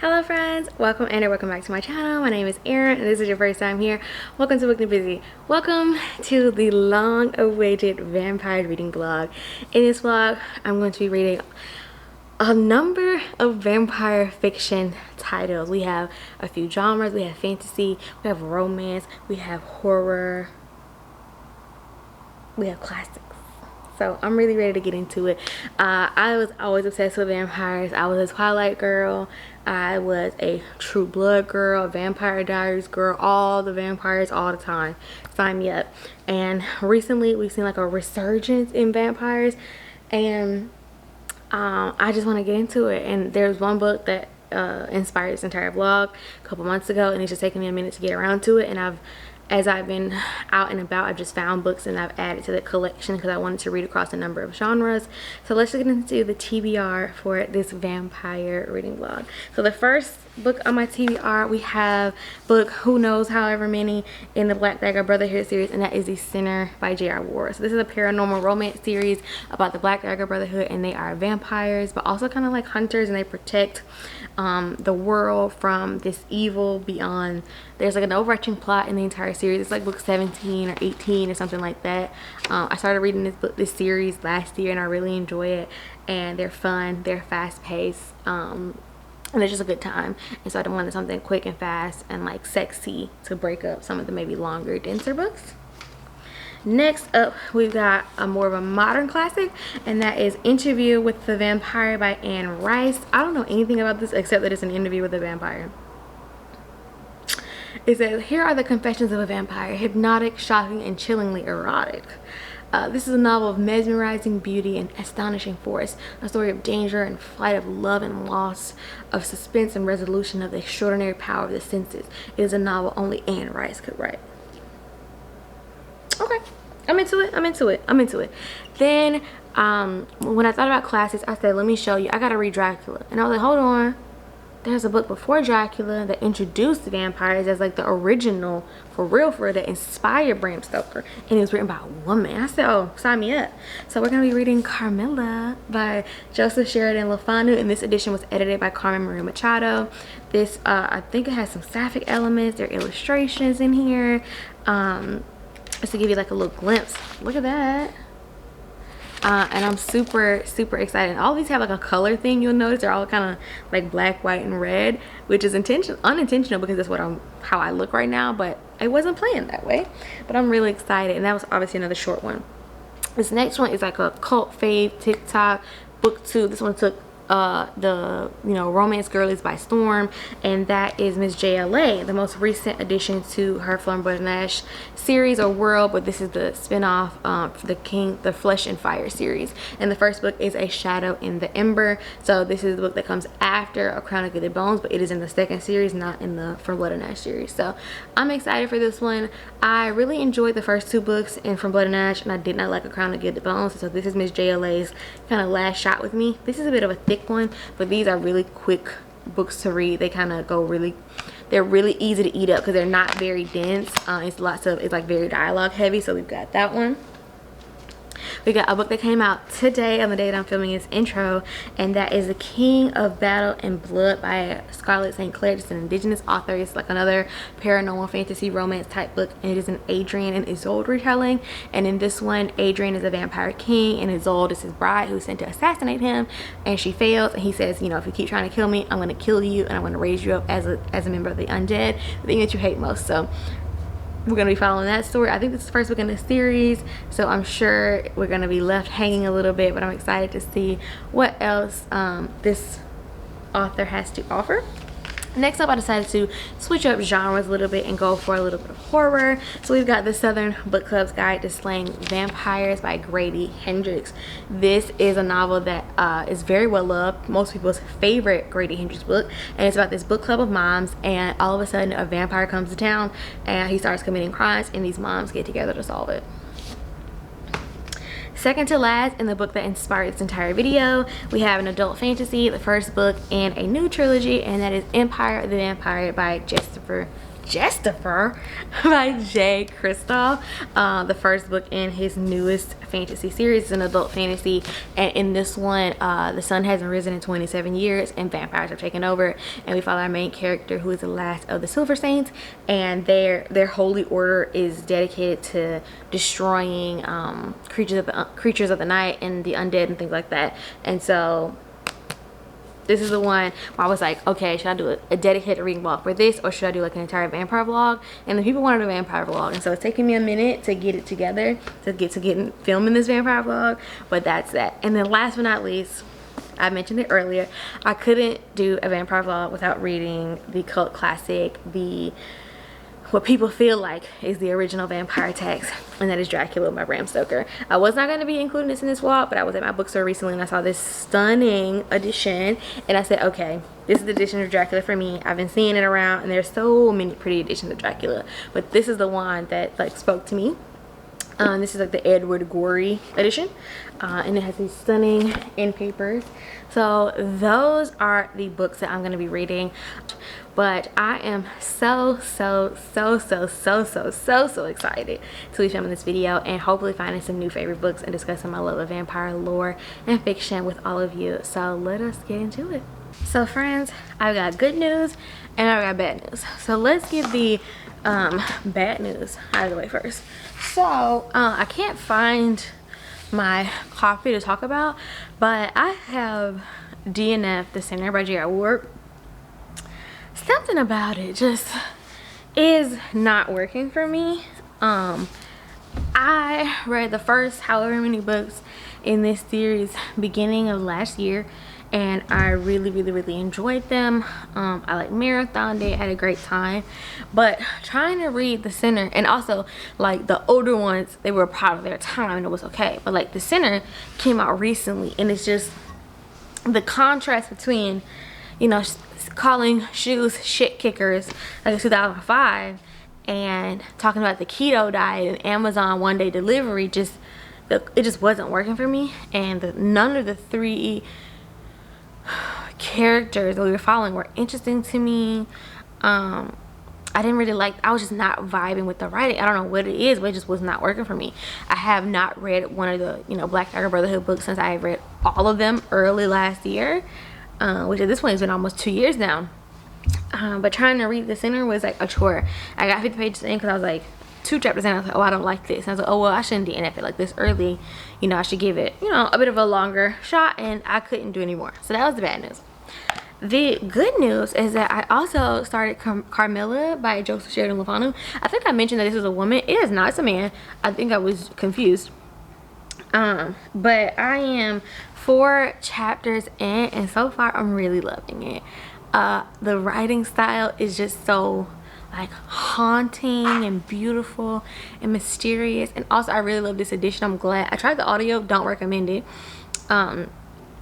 Hello friends, welcome and welcome back to my channel. My name is Erin and this is your first time here. Welcome to Booked and Busy. Welcome to the long awaited vampire reading vlog. In this vlog, I'm going to be reading a number of vampire fiction titles. We have a few genres. We have fantasy, we have romance, we have horror, we have classics. So I'm really ready to get into it. I was always obsessed with vampires. I was a Twilight girl. I was a True Blood girl, Vampire Diaries girl, all the vampires all the time. Sign me up. And recently we've seen like a resurgence in vampires, and I just want to get into it. And there's one book that inspired this entire vlog a couple months ago, and it's just taken me a minute to get around to it. And as I've been out and about, I've just found books and I've added to the collection because I wanted to read across a number of genres. So let's get into the TBR for this vampire reading vlog. So the first book on my TBR, we have book who knows however many in the Black Dagger Brotherhood series, and that is The Sinner by J.R. Ward. So this is a paranormal romance series about the Black Dagger Brotherhood, and they are vampires but also kind of like hunters, and they protect the world from this evil beyond. There's like an overarching plot in the entire series. It's like book 17 or 18 or something like that. I started reading this series last year and I really enjoy it, and they're fun, they're fast-paced, and it's just a good time. And so I wanted something quick and fast and like sexy to break up some of the maybe longer, denser books. Next up, we've got a more of a modern classic, and that is Interview with the Vampire by Anne Rice. I don't know anything about this except that it's an interview with a vampire. It says, here are the confessions of a vampire, hypnotic, shocking, and chillingly erotic. This is a novel of mesmerizing beauty and astonishing force, a story of danger and flight, of love and loss, of suspense and resolution, of the extraordinary power of the senses. It is a novel only Anne Rice could write. Okay, I'm into it. Then when I thought about classics, I said, let me show you, I gotta read Dracula. And I was like, hold on, there's a book before Dracula that introduced vampires as like the original for real that inspired Bram Stoker, and it was written by a woman. I said, oh, sign me up. So we're gonna be reading Carmilla by Joseph Sheridan Le Fanu, and this edition was edited by Carmen Maria Machado. This I think it has some sapphic elements. There are illustrations in here, just to give you like a little glimpse. Look at that. And I'm super excited. All these have like a color theme. You'll notice they're all kind of like black, white, and red, which is unintentional because that's how I look right now, but I wasn't planned that way. But I'm really excited, and that was obviously another short one. This next one is like a cult fave TikTok book 2. This one took the Romance Girlies by storm, and that is Miss JLA, the most recent addition to her Flamboyant series or world, but this is the spin-off for the Flesh and Fire series, and the first book is A Shadow in the Ember. So this is the book that comes after A Crown of Gilded Bones, but it is in the second series, not in the From Blood and Ash series. So I'm excited for this one. I really enjoyed the first 2 books in From Blood and Ash, and I did not like A Crown of Gilded Bones. So this is Miss JLA's kind of last shot with me. This is a bit of a thick one, but these are really quick books to read. They kind of they're really easy to eat up because they're not very dense. It's like very dialogue heavy. So we've got that one. We got a book that came out today on the day that I'm filming this intro, and that is The King of Battle and Blood by Scarlett St. Clair. It's an indigenous author. It's like another paranormal fantasy romance type book, and it is an Adrian and Isolde retelling. And in this one, Adrian is a vampire king, and Isolde is his bride who's sent to assassinate him, and she fails, and he says, if you keep trying to kill me, I'm going to kill you, and I'm going to raise you up as a member of the undead, the thing that you hate most. So we're going to be following that story. I think this is the first book in the series, so I'm sure we're going to be left hanging a little bit, but I'm excited to see what else this author has to offer. Next up, I decided to switch up genres a little bit and go for a little bit of horror. So we've got The Southern Book Club's Guide to Slaying Vampires by Grady Hendrix. This is a novel that is very well loved, most people's favorite Grady Hendrix book, and it's about this book club of moms, and all of a sudden a vampire comes to town and he starts committing crimes, and these moms get together to solve it. Second to last in the book that inspired this entire video, we have an adult fantasy, the first book in a new trilogy, and that is Empire of the Vampire by Jestifer by J. Kristoff. The first book in his newest fantasy series. It's an adult fantasy, and in this one the sun hasn't risen in 27 years and vampires have taken over, and we follow our main character, who is the last of the Silver Saints, and their holy order is dedicated to destroying creatures of the night and the undead and things like that. And so this is the one where I was like, okay, should I do a dedicated reading vlog for this, or should I do like an entire vampire vlog? And the people wanted a vampire vlog, and so it's taking me a minute to get it together, to get filming this vampire vlog, but that's that. And then last but not least, I mentioned it earlier, I couldn't do a vampire vlog without reading the cult classic, what people feel like is the original vampire text, and that is Dracula by Bram Stoker. I was not going to be including this in this vlog, but I was at my bookstore recently and I saw this stunning edition, and I said, okay, this is the edition of Dracula for me. I've been seeing it around, and there's so many pretty editions of Dracula, but this is the one that like spoke to me. This is like the Edward Gorey edition, and it has these stunning end papers. So those are the books that I'm going to be reading, but I am so excited to be filming this video and hopefully finding some new favorite books and discussing my love of vampire lore and fiction with all of you. So let us get into it. So friends, I've got good news and I've got bad news. So let's get the bad news out of the way first. So I can't find my copy to talk about, but I have DNF The Sinner by J.R. Ward. Something about it just is not working for me. I read the first however many books in this series beginning of last year, and I really enjoyed them. I like marathoned it, had a great time, but trying to read The Sinner, and also like the older ones, they were proud of their time and it was okay, but like The Sinner came out recently, and it's just the contrast between, you know, calling shoes shit kickers like in 2005 and talking about the keto diet and Amazon one day delivery, it just wasn't working for me. And none of the three characters that we were following were interesting to me. I didn't really like, I was just not vibing with the writing. I don't know what it is, but it just was not working for me. I have not read one of the, you know, Black Dagger Brotherhood books since I read all of them early last year, which at this point has been almost 2 years now. But trying to read The Sinner was like a chore. I got 50 pages in because I was like 2 chapters in, I was like, oh, I don't like this. And I was like, oh well, I shouldn't DNF it like this early, you know, I should give it, you know, a bit of a longer shot, and I couldn't do any more. So that was the bad news. The good news is that I also started Carmilla by Joseph Sheridan LeFanu. I think I mentioned that this was a woman. It is not, it's a man. I think I was confused. But I am 4 chapters in, and so far I'm really loving it. The writing style is just so like haunting and beautiful and mysterious, and also I really love this edition. I'm glad I tried the audio, don't recommend it.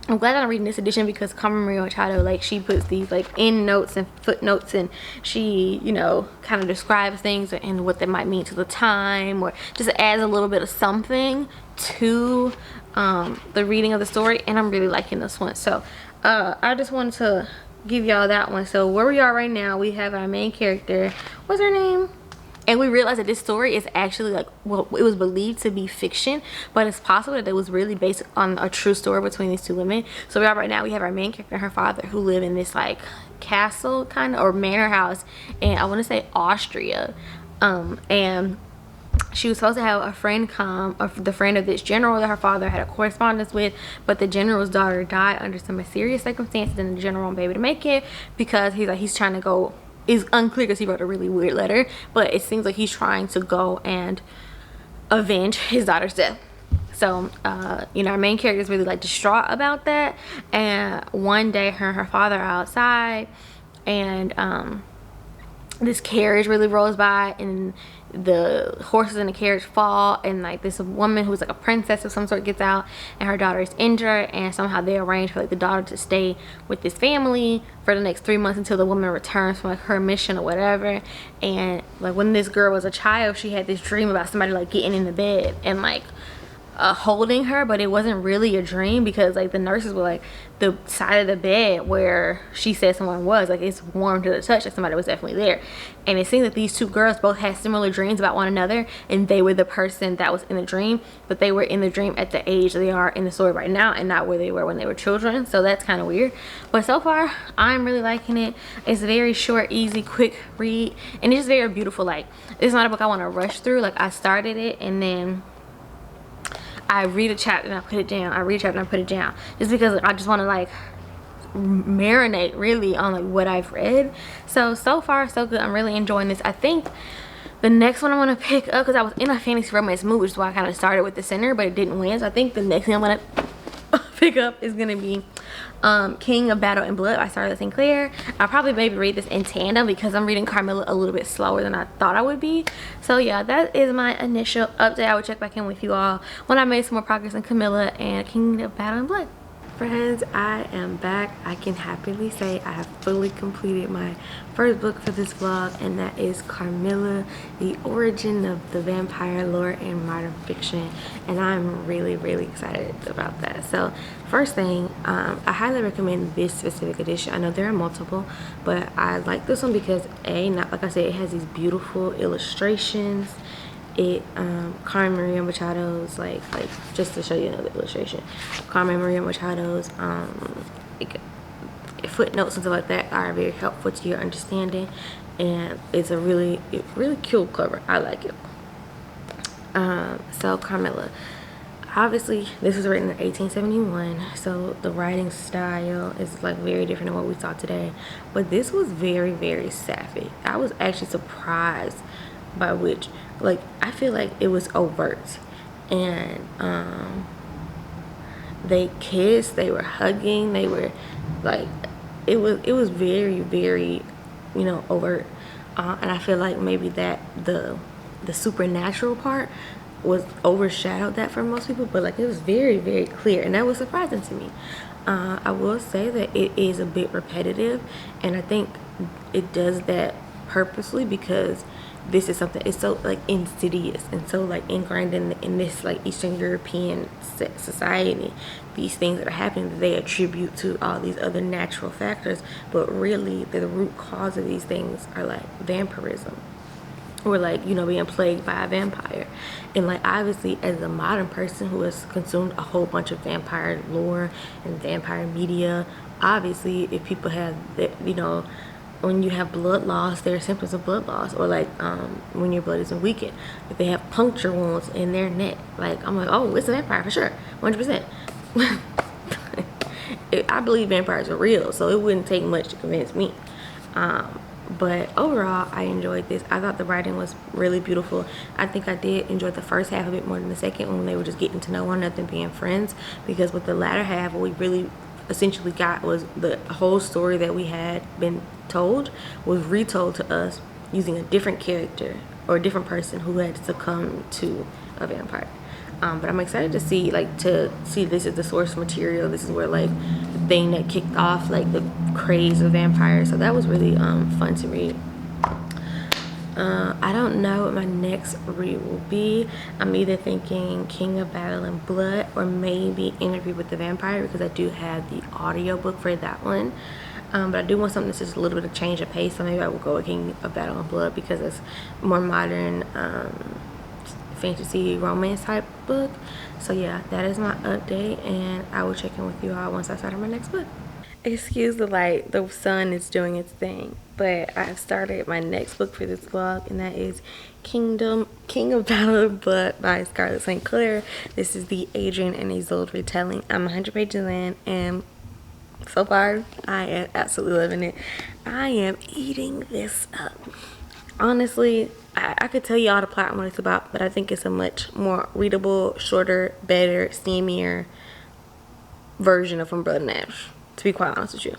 I'm glad I'm reading this edition because Carmilla Machado, like, she puts these like end notes and footnotes, and she, you know, kind of describes things and what they might mean to the time, or just adds a little bit of something to the reading of the story, and I'm really liking this one. So I just wanted to give y'all that one. So where we are right now, we have our main character, what's her name, and we realized that this story is actually like, well, it was believed to be fiction, but it's possible that it was really based on a true story between these 2 women. So we are right now, we have our main character and her father, who live in this like castle kind of, or manor house, and I want to say Austria. And she was supposed to have a friend come, the friend of this general that her father had a correspondence with, but the general's daughter died under some mysterious circumstances, and the general won't be able to make it because he's trying to go, it's unclear because he wrote a really weird letter, but it seems like he's trying to go and avenge his daughter's death. So you know, our main character is really like distraught about that, and one day her and her father are outside, and this carriage really rolls by, and the horses in the carriage fall, and like this woman who's like a princess of some sort gets out, and her daughter is injured, and somehow they arrange for like the daughter to stay with this family for the next 3 months until the woman returns from like her mission or whatever. And like when this girl was a child, she had this dream about somebody like getting in the bed and like holding her, but it wasn't really a dream because like the nurses were like the side of the bed where she said someone was, like it's warm to the touch, like somebody was definitely there. And it seemed that these two girls both had similar dreams about one another, and they were the person that was in the dream, but they were in the dream at the age they are in the story right now and not where they were when they were children. So that's kind of weird, but so far I'm really liking it. It's very short, easy, quick read, and it's just very beautiful. Like it's not a book I want to rush through. Like I started it and then I read a chapter and I put it down. I read a chapter and I put it down. Just because I just want to like marinate really on like what I've read. So far so good. I'm really enjoying this. I think the next one I want to pick up, because I was in a fantasy romance mood, which is why I kind of started with the center, but it didn't win. So I think the next thing I'm going to pick up is going to be King of Battle and Blood by Scarlett Sinclair. I'll probably maybe read this in tandem because I'm reading Carmilla a little bit slower than I thought I would be. So yeah, that is my initial update. I will check back in with you all when I made some more progress in Carmilla and King of Battle and Blood. Friends, I am back. I can happily say I have fully completed my first book for this vlog, and that is Carmilla, the origin of the vampire lore in modern fiction, and I'm really excited about that. So first thing, I highly recommend this specific edition. I know there are multiple, but I like this one because not like I said, it has these beautiful illustrations. It Carmen Maria Machado's like just to show you another illustration, Carmen Maria Machado's footnotes and stuff like that are very helpful to your understanding, and it's a really cute cover. I like it. So Carmilla, obviously this was written in 1871, so the writing style is like very different than what we saw today, but this was very sapphic. I was actually surprised by which, like, I feel like it was overt, and they kissed, they were hugging, they were like, it was very overt, and I feel like maybe that the supernatural part was overshadowed that for most people, but like it was very clear, and that was surprising to me. I will say that it is a bit repetitive, and I think it does that purposely because this is something, it's so like insidious and so like ingrained in this like Eastern European society. These things that are happening, they attribute to all these other natural factors, but really the root cause of these things are like vampirism, or like, you know, being plagued by a vampire. And like obviously as a modern person who has consumed a whole bunch of vampire lore and vampire media, obviously if people have that, you know, when you have blood loss, there are symptoms of blood loss, or like when your blood isn't weakened, if they have puncture wounds in their neck, like I'm like, oh, it's a vampire for sure, 100%. I believe vampires are real, so it wouldn't take much to convince me. But overall, I enjoyed this. I thought the writing was really beautiful. I think I did enjoy the first half a bit more than the second, when they were just getting to know one another and being friends, because with the latter half, what we really essentially got was the whole story that we had been told was retold to us using a different character or a different person who had succumbed to a vampire. But I'm excited to see this is the source material. This is where like the thing that kicked off like the craze of vampires. So that was really fun to read. I don't know what my next read will be. I'm either thinking King of Battle and Blood or maybe Interview with the Vampire, because I do have the audiobook for that one. But I do want something that's just a little bit of change of pace, so maybe I will go with King of Battle and Blood because it's more modern fantasy romance type book. So yeah, that is my update, and I will check in with you all once I start on my next book. Excuse the light, the sun is doing its thing, but I've started my next book for this vlog, and that is King of Battle and Blood by Scarlett Sinclair. This is the Adrian and Isolde retelling. I'm 100 pages in, and so far I am absolutely loving it. I am eating this up. Honestly, I could tell you all the plot and what it's about, but I think it's a much more readable, shorter, better, steamier version of From Blood and Ash, to be quite honest with you.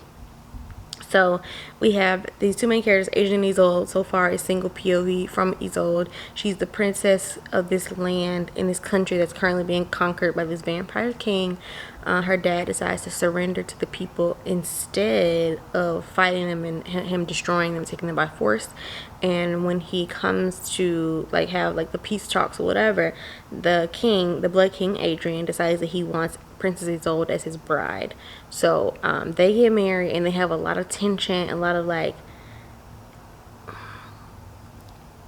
So we have these two main characters. Adrian and Isolde so far is single POV from Isolde. She's the princess of this land in this country that's currently being conquered by this vampire king. Her dad decides to surrender to the people instead of fighting them and him destroying them, taking them by force. And when he comes to like have like the peace talks or whatever, the king, the Blood King Adrian, decides that he wants Princess Isolde as his bride. So they get married and they have a lot of tension, a lot of like,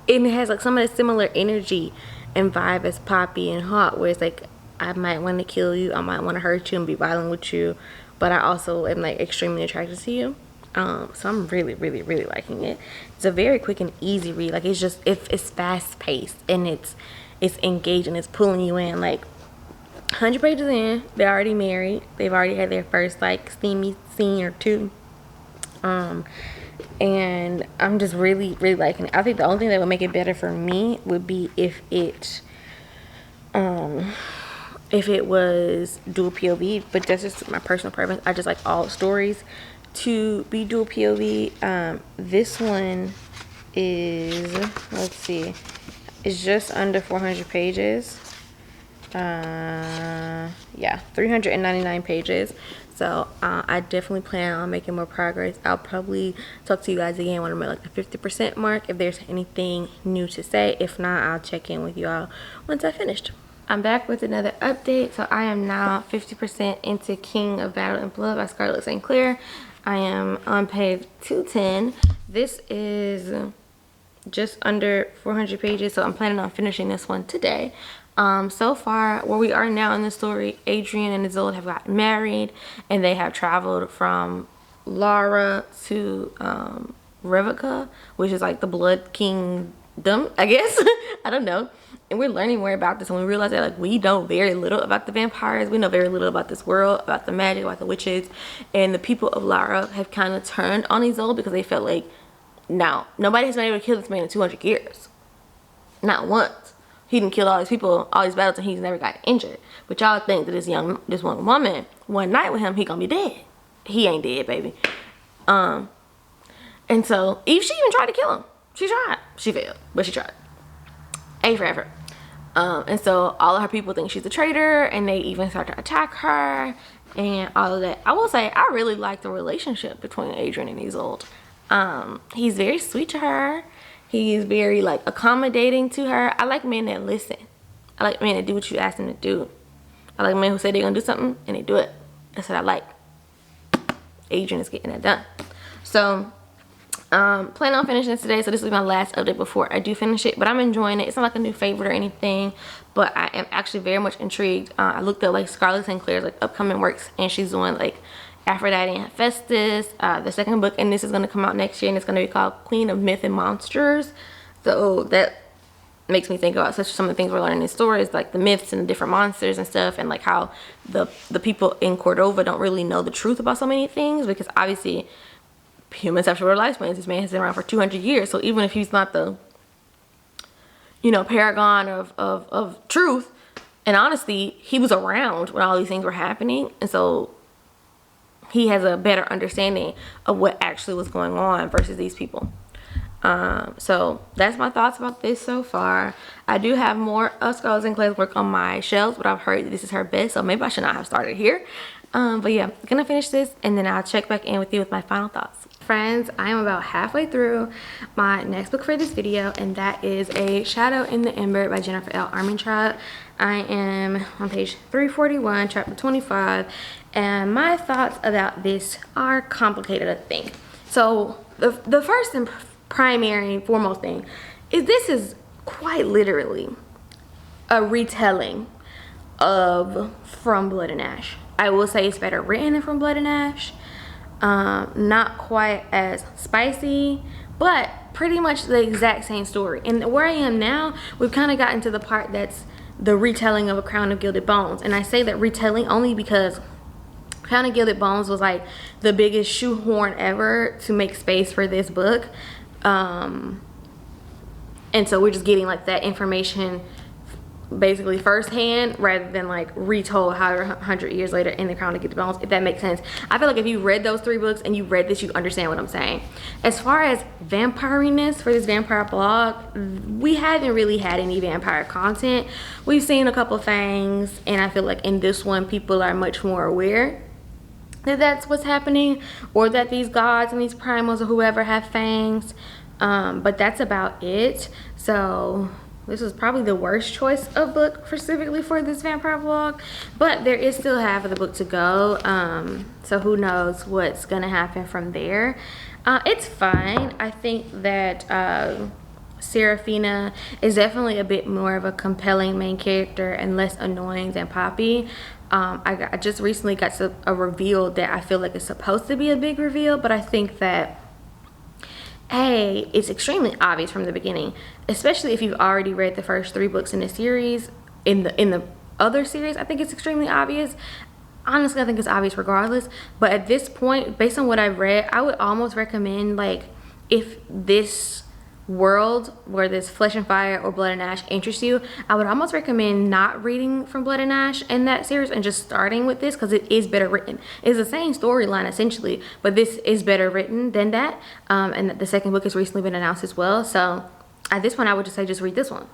and it has like some of the similar energy and vibe as Poppy and Hawk, where it's like, I might want to kill you, I might want to hurt you and be violent with you, but I also am like extremely attracted to you. So I'm really liking it. It's a very quick and easy read. Like it's just, it's fast paced and it's engaging, it's pulling you in. Like 100 pages in, they're already married, they've already had their first like steamy scene or two, and I'm just really liking it. I think the only thing that would make it better for me would be if it was dual POV, but that's just my personal preference. I just like all stories to be dual POV. This one is, let's see, it's just under 400 pages. Yeah, 399 pages. So I definitely plan on making more progress. I'll probably talk to you guys again when I'm at like the 50% mark if there's anything new to say. If not, I'll check in with you all once I finished. I'm back with another update. So I am now 50% into King of Battle and Blood by Scarlett St. Clair. I am on page 210. This is just under 400 pages, so I'm planning on finishing this one today. So far, where we are now in the story, Adrian and Isolde have gotten married, and they have traveled from Lara to Revica, which is like the Blood Kingdom, I guess. I don't know. And we're learning more about this, and we realize that like we know very little about the vampires. We know very little about this world, about the magic, about the witches, and the people of Lara have kind of turned on Isolde because they felt like, no, nobody has been able to kill this man in 200 years. Not once. He didn't kill all these people, all these battles, and he's never got injured. But y'all think that this one woman, one night with him, he gonna be dead. He ain't dead, baby. And so she even tried to kill him. She tried. She failed, but she tried. A for effort. And so all of her people think she's a traitor, and they even start to attack her and all of that. I will say I really like the relationship between Adrian and Isolde. He's very sweet to her. He's very like accommodating to her. I like men that listen. I like men that do what you ask them to do. I like men who say they're gonna do something and they do it. That's what I like. Adrian is getting that done. So plan on finishing this today, so this will be my last update before I do finish it. But I'm enjoying it. It's not like a new favorite or anything, but I am actually very much intrigued. I looked up like Scarlett St. Clair's like upcoming works, and she's doing like Aphrodite and Hephaestus, the second book, and this is going to come out next year, and it's going to be called Queen of Myth and Monsters. So that makes me think about some of the things we're learning in stories, like the myths and the different monsters and stuff, and like how the people in Cordova don't really know the truth about so many things, because obviously humans have shorter lifespans. This man has been around for 200 years, so even if he's not the, you know, paragon of truth and honesty, he was around when all these things were happening, and so he has a better understanding of what actually was going on versus these people. So that's my thoughts about this so far. I do have more of Scarlett St. Clair's work on my shelves, but I've heard that this is her best, so maybe I should not have started here. But yeah, I'm gonna finish this, and then I'll check back in with you with my final thoughts. Friends, I am about halfway through my next book for this video, and that is A Shadow in the Ember by Jennifer L. Armentrout. I am on page 341, chapter 25, and my thoughts about this are complicated, I think. So the first and primary and foremost thing is this is quite literally a retelling of From Blood and Ash. I will say it's better written than From Blood and Ash. Not quite as spicy, but pretty much the exact same story. And where I am now, we've kind of gotten to the part that's the retelling of A Crown of Gilded Bones. And I say that retelling only because Crown of Gilded Bones was like the biggest shoehorn ever to make space for this book. And so we're just getting like that information basically firsthand rather than like retold however 100 years later in The Crown to Get the Bones, if that makes sense. I feel like if you read those 3 books and you read this, you understand what I'm saying. As far as vampiriness for this vampire blog, we haven't really had any vampire content. We've seen a couple things, and I feel like in this one people are much more aware that that's what's happening, or that these gods and these primals or whoever have fangs, but that's about it. So this was probably the worst choice of book specifically for this vampire vlog, but there is still half of the book to go, so who knows what's gonna happen from there. It's fine. I think that Serafina is definitely a bit more of a compelling main character and less annoying than Poppy. I just recently got to a reveal that I feel like is supposed to be a big reveal, but I think that it's extremely obvious from the beginning, especially if you've already read the first 3 books in the series. In the other series, I think it's extremely obvious. Honestly, I think it's obvious regardless, but at this point, based on what I've read, I would almost recommend, like, if this world where this Flesh and Fire or Blood and Ash interests you, I would almost recommend not reading from Blood and Ash in that series and just starting with this, because it is better written. It's the same storyline essentially, but this is better written than that, and the second book has recently been announced as well. So at this point I would just say just read this one.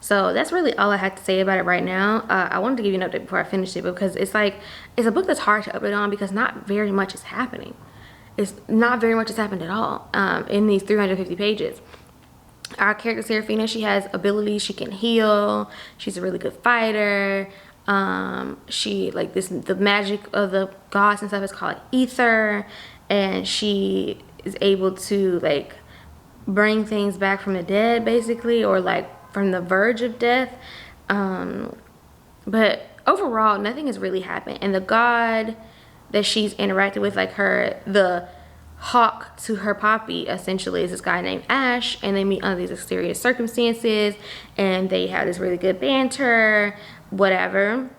So that's really all I had to say about it right now. I wanted to give you an update before I finished it, because it's a book that's hard to update on because not very much is happening. It's not very much has happened at all in these 350 pages. Our character Serafina, she has abilities. She can heal. She's a really good fighter. She, like, the magic of the gods and stuff is called ether, and she is able to, like, bring things back from the dead basically, or like from the verge of death. But overall nothing has really happened, and the god that she's interacted with, like the hawk to her Poppy, essentially is this guy named Ash, and they meet under these mysterious circumstances and they have this really good banter, whatever.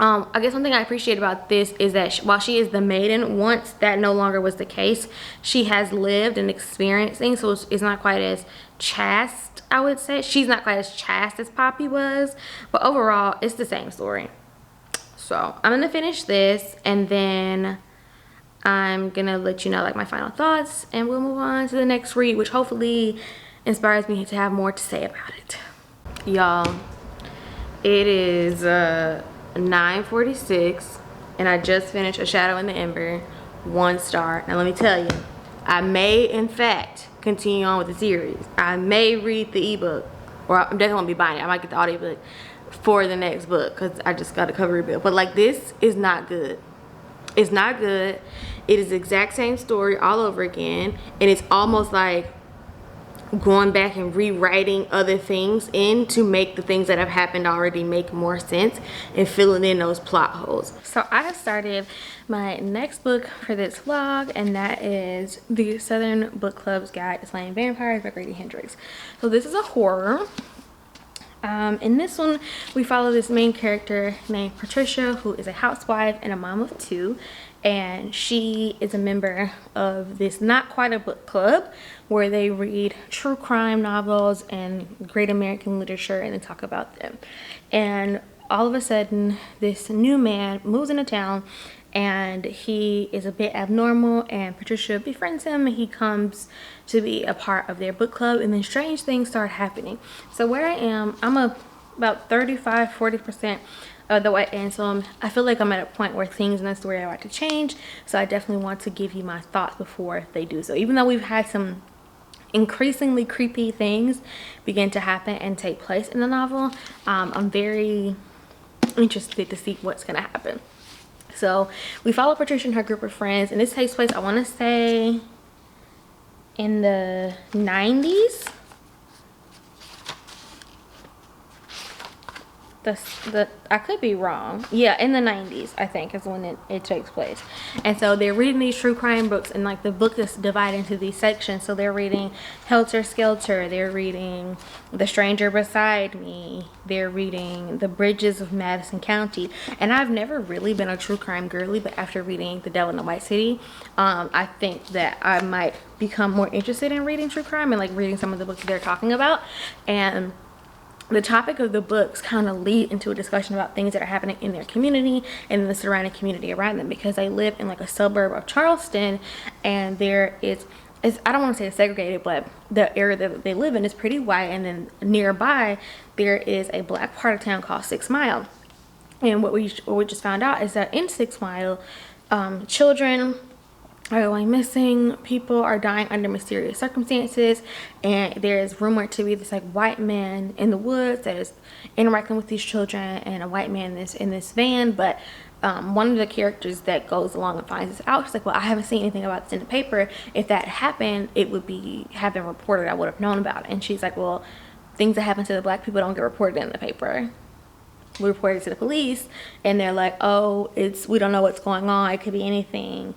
I guess one thing I appreciate about this is that while she is the maiden, once that no longer was the case, she has lived and experienced things, so it's not quite as chaste, I would say. She's not quite as chaste as Poppy was, but overall it's the same story. So I'm gonna finish this, and then I'm gonna let you know, like, my final thoughts, and we'll move on to the next read, which hopefully inspires me to have more to say about it. Y'all, it is 9:46, and I just finished A Shadow in the Ember, 1 star. Now let me tell you, I may in fact continue on with the series. I may read the ebook, or I'm definitely gonna be buying it. I might get the audiobook for the next book because I just got a cover bill. But like, this is not good. It's not good. It is the exact same story all over again, and it's almost like going back and rewriting other things in to make the things that have happened already make more sense and filling in those plot holes. So I have started my next book for this vlog, and that is the Southern Book Club's Guide to Slaying Vampires by Grady Hendrix. So this is a horror. In this one we follow this main character named Patricia, who is a housewife and a mom of 2, and she is a member of this not quite a book club where they read true crime novels and great American literature and they talk about them. And all of a sudden this new man moves into town, and he is a bit abnormal, and Patricia befriends him, and he comes to be a part of their book club, and then strange things start happening. So where I am, I'm about 35-40% of the way in, so I feel like I'm at a point where things in the story are about to change, so I definitely want to give you my thoughts before they do so. Even though we've had some increasingly creepy things begin to happen and take place in the novel, I'm very interested to see what's gonna happen. So we follow Patricia and her group of friends, and this takes place, I want to say, in the 90s. I could be wrong. Yeah, in the 90s I think is when it takes place. And so they're reading these true crime books, and like the book is divided into these sections. So they're reading Helter Skelter, they're reading The Stranger Beside Me, they're reading The Bridges of Madison County. And I've never really been a true crime girly, but after reading The Devil in the White City, I think that I might become more interested in reading true crime and like reading some of the books they're talking about. And the topic of the books kind of lead into a discussion about things that are happening in their community and in the surrounding community around them, because they live in like a suburb of Charleston, and there is I don't want to say it's segregated, but the area that they live in is pretty white, and then nearby there is a black part of town called 6 Mile. And what we just found out is that in 6 Mile, children are going missing, people are dying under mysterious circumstances, and there is rumored to be this like white man in the woods that is interacting with these children, and a white man is in this van. But one of the characters that goes along and finds this out, she's like, well, I haven't seen anything about this in the paper. If that happened, it would have been reported. I would have known about it. And she's like, well, things that happen to the black people don't get reported in the paper. We reported to the police, and they're like, oh, we don't know what's going on, it could be anything,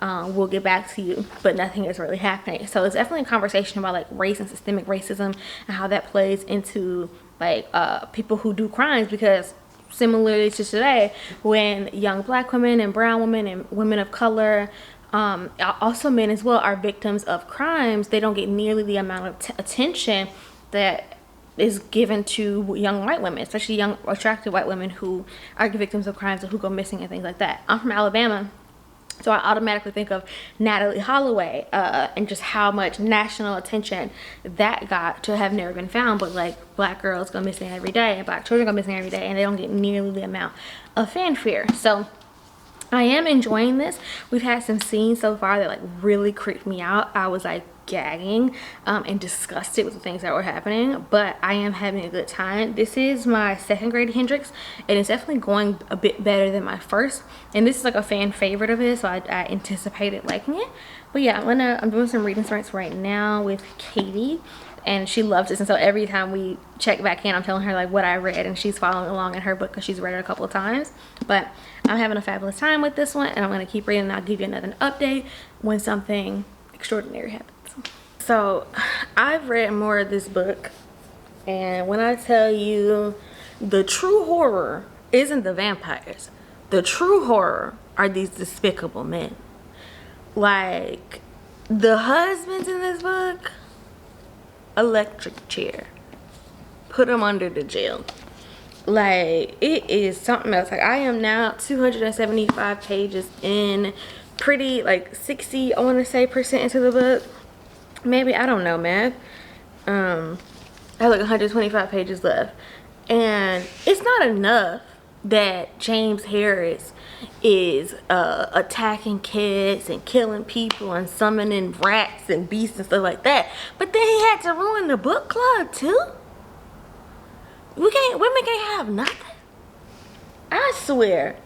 we'll get back to you, but nothing is really happening. So it's definitely a conversation about like race and systemic racism and how that plays into like people who do crimes, because similarly to today, when young black women and brown women and women of color, also men as well, are victims of crimes, they don't get nearly the amount of attention that is given to young white women, especially young attractive white women who are victims of crimes or who go missing and things like that. I'm from Alabama, so I automatically think of Natalie Holloway and just how much national attention that got to have never been found. But like, black girls go missing every day, and black children go missing every day, and they don't get nearly the amount of fanfare. So I am enjoying this. We've had some scenes so far that like really creeped me out. I was like gagging and disgusted with the things that were happening, but I am having a good time. This is my second Grady Hendrix, and it's definitely going a bit better than my first, and this is like a fan favorite of his, so I anticipated liking it. But yeah, I'm doing some reading sprints right now with Katie, and she loves this, and so every time we check back in, I'm telling her like what I read, and she's following along in her book because she's read it a couple of times. But I'm having a fabulous time with this one, and I'm going to keep reading, and I'll give you another update when something extraordinary happens. So I've read more of this book, and when I tell you, the true horror isn't the vampires, the true horror are these despicable men. Like, the husbands in this book, electric chair, put them under the jail. Like, it is something else. Like, I am now 275 pages in, pretty like 60, I want to say, percent into the book. Maybe, I don't know math. I have like 125 pages left, and it's not enough that James Harris is attacking kids and killing people and summoning rats and beasts and stuff like that, but then he had to ruin the book club too. Women can't have nothing. I swear,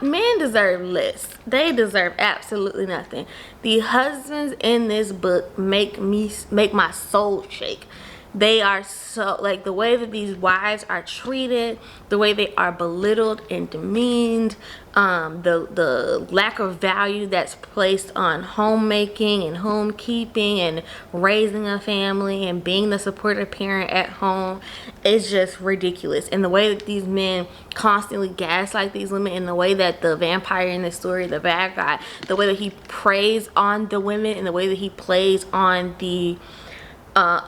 men deserve less. They deserve absolutely nothing. The husbands in this book make my soul shake. They are so, like, the way that these wives are treated, the way they are belittled and demeaned, the lack of value that's placed on homemaking and homekeeping and raising a family and being the supportive parent at home is just ridiculous. And the way that these men constantly gaslight these women, and the way that the vampire in this story, the bad guy, the way that he preys on the women, and the way that he plays on the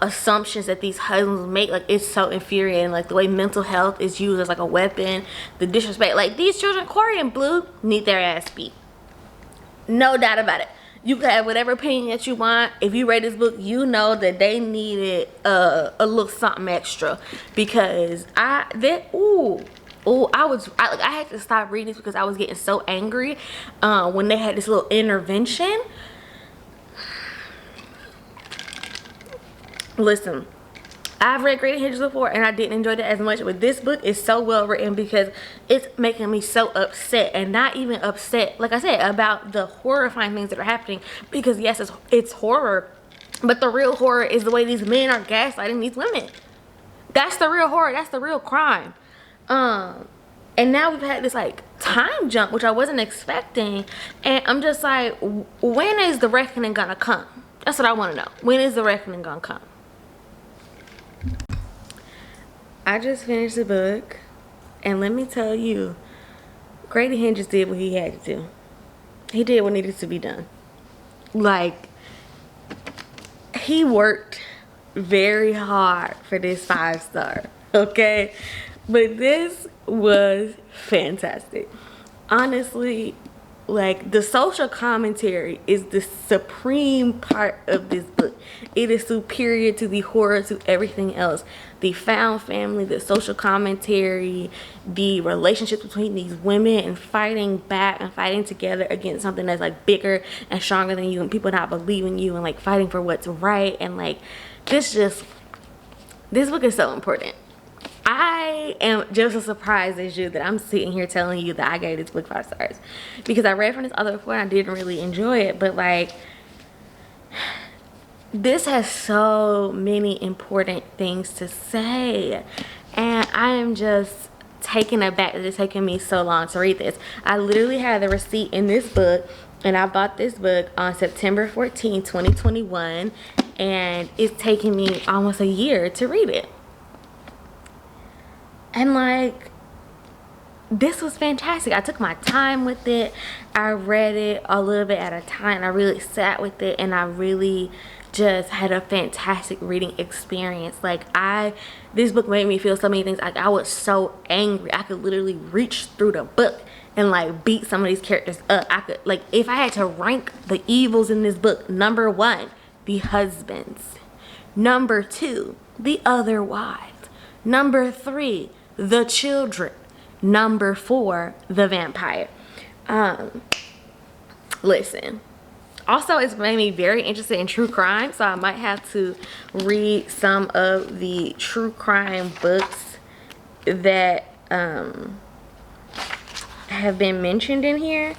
assumptions that these husbands make, like, it's so infuriating. Like, the way mental health is used as like a weapon, the disrespect. Like, these children, Corey and Blue, need their ass beat, no doubt about it. You can have whatever opinion that you want. If you read this book, you know that they needed a little something extra, because I had to stop reading this because I was getting so angry when they had this little intervention. Listen, I've read Grady Hendrix before, and I didn't enjoy it as much, but this book is so well written because it's making me so upset, and not even upset, like I said, about the horrifying things that are happening, because yes, it's horror, but the real horror is the way these men are gaslighting these women. That's the real horror. That's the real crime. And now we've had this like time jump, which I wasn't expecting, and I'm just like, when is the reckoning gonna come? That's what I want to know. When is the reckoning gonna come? I just finished the book, and let me tell you, Grady Hendrix did what he had to do. He did what needed to be done. Like, he worked very hard for this 5-star, okay? But this was fantastic. Honestly, like, the social commentary is the supreme part of this book. It is superior to the horror, to everything else. The found family, the social commentary, the relationships between these women, and fighting back and fighting together against something that's like bigger and stronger than you, and people not believing you, and like fighting for what's right. And like, this book is so important. I am just as surprised as you that I'm sitting here telling you that I gave this book 5 stars, because I read from this other before and I didn't really enjoy it. But like, this has so many important things to say, and I am just taken aback that it's taken me so long to read this. I literally had the receipt in this book, and I bought this book on September 14, 2021, and it's taken me almost a year to read it. And like, this was fantastic. I took my time with it. I read it a little bit at a time. I really sat with it, and I really just had a fantastic reading experience. Like, this book made me feel so many things. Like, I was so angry. I could literally reach through the book and like beat some of these characters up. I could, like, if I had to rank the evils in this book, number 1, the husbands. Number 2, the other wives. Number 3, the children. Number 4, the vampire. Listen, also it's made me very interested in true crime, so I might have to read some of the true crime books that have been mentioned in here.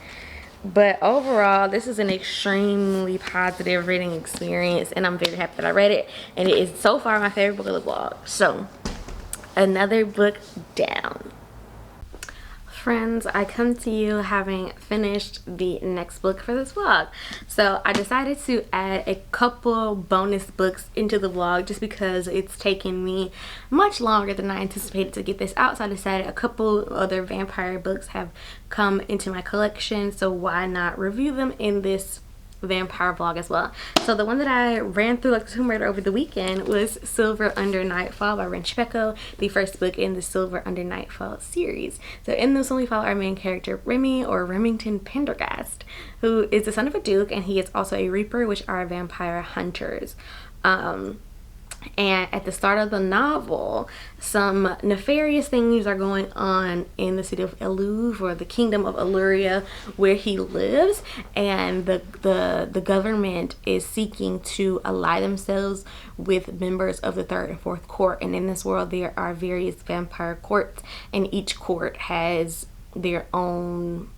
But overall, this is an extremely positive reading experience, and I'm very happy that I read it, and it is so far my favorite book of the vlog. So, another book down. Friends, I come to you having finished the next book for this vlog. So I decided to add a couple bonus books into the vlog just because it's taken me much longer than I anticipated to get this out. So I decided a couple other vampire books have come into my collection, so why not review them in this vampire vlog as well. So the one that I ran through like Tomb Raider over the weekend was Silver Under Nightfall by Renchpeko, the first book in the Silver Under Nightfall series. So in this one we follow our main character Remy, or Remington Pendergast, who is the son of a duke, and he is also a reaper, which are vampire hunters. And at the start of the novel, some nefarious things are going on in the city of Eluve, or the kingdom of Illyria, where he lives, and the government is seeking to ally themselves with members of the 3rd and 4th court. And in this world there are various vampire courts, and each court has their own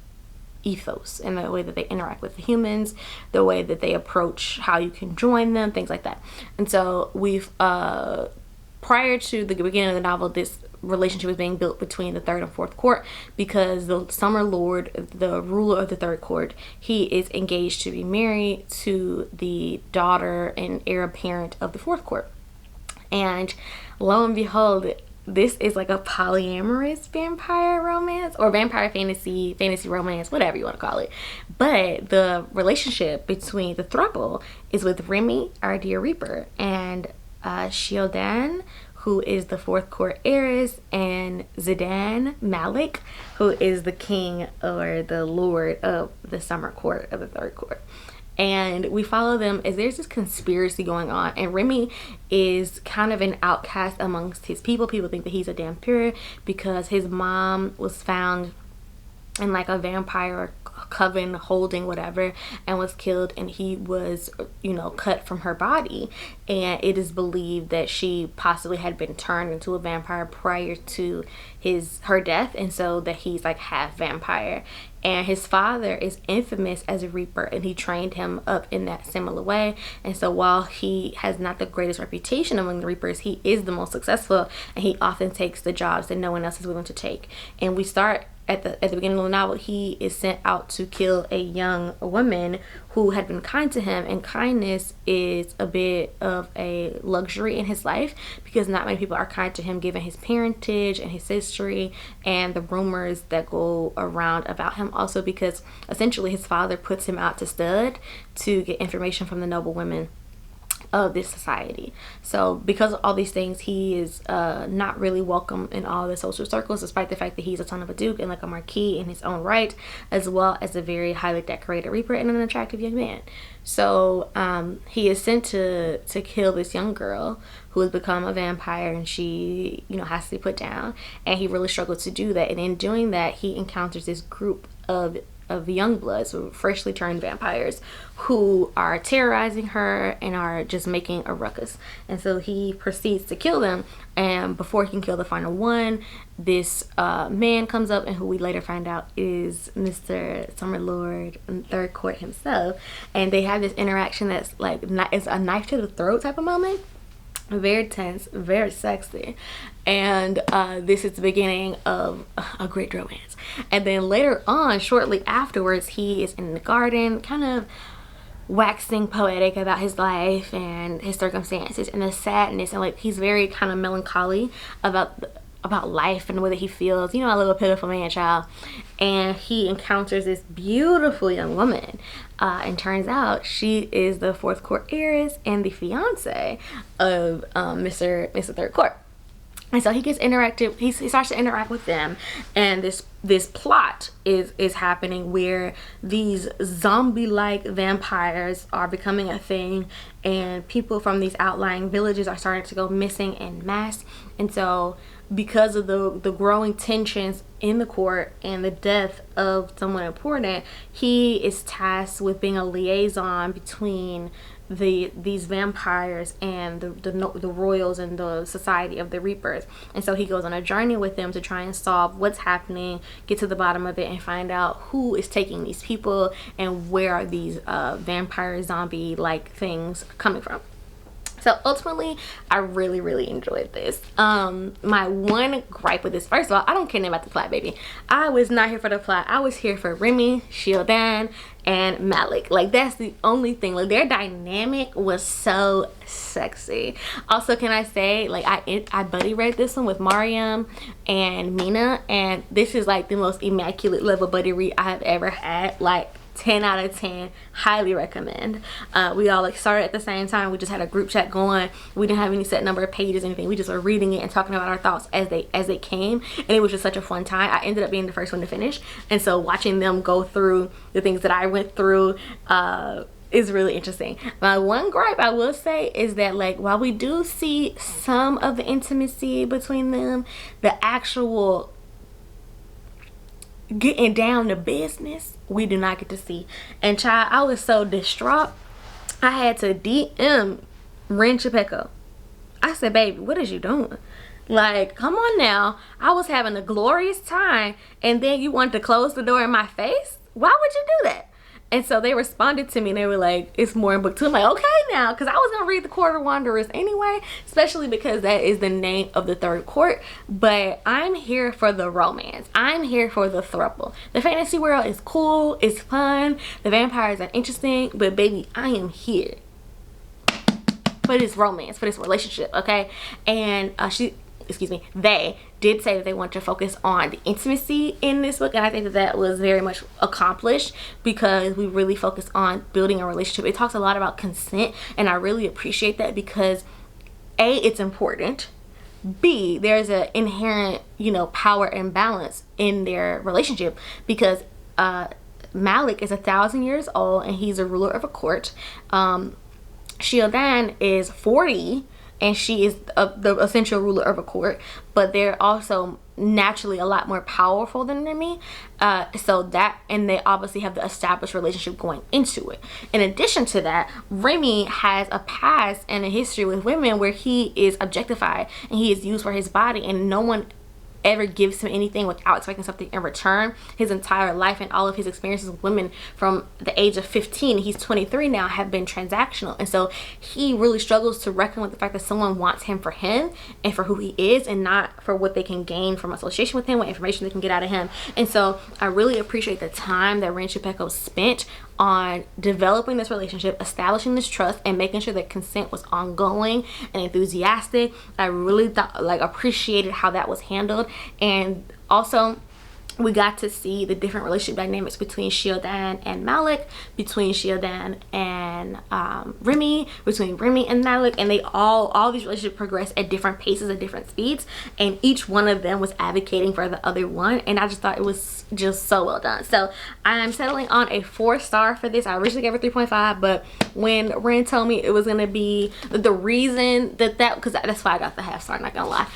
ethos and the way that they interact with the humans, the way that they approach how you can join them, things like that. And so we've prior to the beginning of the novel, this relationship was being built between the 3rd and 4th court, because the Summer Lord, the ruler of the 3rd court, he is engaged to be married to the daughter and heir apparent of the 4th court. And lo and behold, this is like a polyamorous vampire romance, or vampire fantasy romance, whatever you want to call it. But the relationship between the throuple is with Remy, our dear reaper, and Shiodan, who is the 4th court heiress, and Zidane Malik, who is the king or the lord of the summer court of the 3rd court. And we follow them as there's this conspiracy going on, and Remy is kind of an outcast amongst his people. People think that he's a vampire because his mom was found in like a vampire coven holding whatever and was killed, and he was, you know, cut from her body, and it is believed that she possibly had been turned into a vampire prior to her death, and so that he's like half vampire. And his father is infamous as a reaper, and he trained him up in that similar way. And so while he has not the greatest reputation among the reapers, he is the most successful, and he often takes the jobs that no one else is willing to take. And we start at the beginning of the novel, he is sent out to kill a young woman who had been kind to him, and kindness is a bit of a luxury in his life because not many people are kind to him given his parentage and his history and the rumors that go around about him. Also because essentially his father puts him out to stud to get information from the noble women of this society. So because of all these things, he is not really welcome in all the social circles, despite the fact that he's a son of a duke and like a marquis in his own right, as well as a very highly decorated reaper and an attractive young man. So he is sent to kill this young girl who has become a vampire, and she, you know, has to be put down, and he really struggled to do that. And in doing that, he encounters this group of young bloods, so freshly turned vampires, who are terrorizing her and are just making a ruckus. And so he proceeds to kill them, and before he can kill the final one, this man comes up, and who we later find out is Mr. Summerlord in Third Court himself, and they have this interaction that's like it's a knife to the throat type of moment. Very tense, very sexy, and this is the beginning of a great romance. And then later on, shortly afterwards, he is in the garden, kind of waxing poetic about his life and his circumstances and the sadness, and like he's very kind of melancholy about life and the way that he feels, you know, a little pitiful man child. And he encounters this beautiful young woman, and turns out she is the Fourth Court heiress and the fiance of Mr. Third Court. And so he gets interactive. He starts to interact with them, and this plot is happening where these zombie-like vampires are becoming a thing, and people from these outlying villages are starting to go missing en masse. And so, because of the growing tensions in the court and the death of someone important, he is tasked with being a liaison between these vampires and the royals and the society of the reapers. And so he goes on a journey with them to try and solve what's happening, get to the bottom of it, and find out who is taking these people and where are these vampire zombie like things coming from. So ultimately, I really, really enjoyed this. My one gripe with this, first of all, I don't care nothing about the plot, baby. I was not here for the plot. I was here for Remy, Shildan, and Malik. Like, that's the only thing. Like, their dynamic was so sexy. Also, can I say, like, I buddy read this one with Mariam and Mina, and this is like the most immaculate level buddy read I have ever had. Like, 10 out of 10, highly recommend. We all like started at the same time. We just had a group chat going. We didn't have any set number of pages or anything. We just were reading it and talking about our thoughts as they came, and it was just such a fun time. I ended up being the first one to finish, and so watching them go through the things that I went through is really interesting. My one gripe I will say is that, like, while we do see some of the intimacy between them, the actual getting down to business, we do not get to see. And child, I was so distraught, I had to DM Ren Chapeko. I said, baby, what is you doing? Like, come on now. I was having a glorious time, and then you wanted to close the door in my face? Why would you do that? And so they responded to me, and they were like, it's more in book 2. I'm like, okay now, because I was going to read the Court of Wanderers anyway, especially because that is the name of the Third Court. But I'm here for the romance. I'm here for the throuple. The fantasy world is cool, it's fun, the vampires are interesting, but baby, I am here for this romance, for this relationship, okay? And they did say that they want to focus on the intimacy in this book, and I think that was very much accomplished because we really focus on building a relationship. It talks a lot about consent, and I really appreciate that because A, it's important, B, there's an inherent, you know, power and balance in their relationship because Malik is 1,000 years old and he's a ruler of a court. Shildan is 40 and she is the essential ruler of a court, but they're also naturally a lot more powerful than Remy. So that, and they obviously have the established relationship going into it. In addition to that, Remy has a past and a history with women where he is objectified and he is used for his body, and no one ever gives him anything without expecting something in return. His entire life and all of his experiences with women from the age of 15, he's 23 now, have been transactional. And so he really struggles to reckon with the fact that someone wants him for him and for who he is, and not for what they can gain from association with him, what information they can get out of him. And so I really appreciate the time that Ren Chapeko spent on developing this relationship, establishing this trust, and making sure that consent was ongoing and enthusiastic. I really appreciated how that was handled. And also we got to see the different relationship dynamics between Shiodan and Malik, between Shiodan and Remy, between Remy and Malik, and they all these relationships progress at different paces, at different speeds, and each one of them was advocating for the other one, and I just thought it was just so well done. So I'm settling on a 4-star for this. I originally gave it 3.5, but when Ren told me it was gonna be the reason that because that's why I got the half-star, not gonna lie,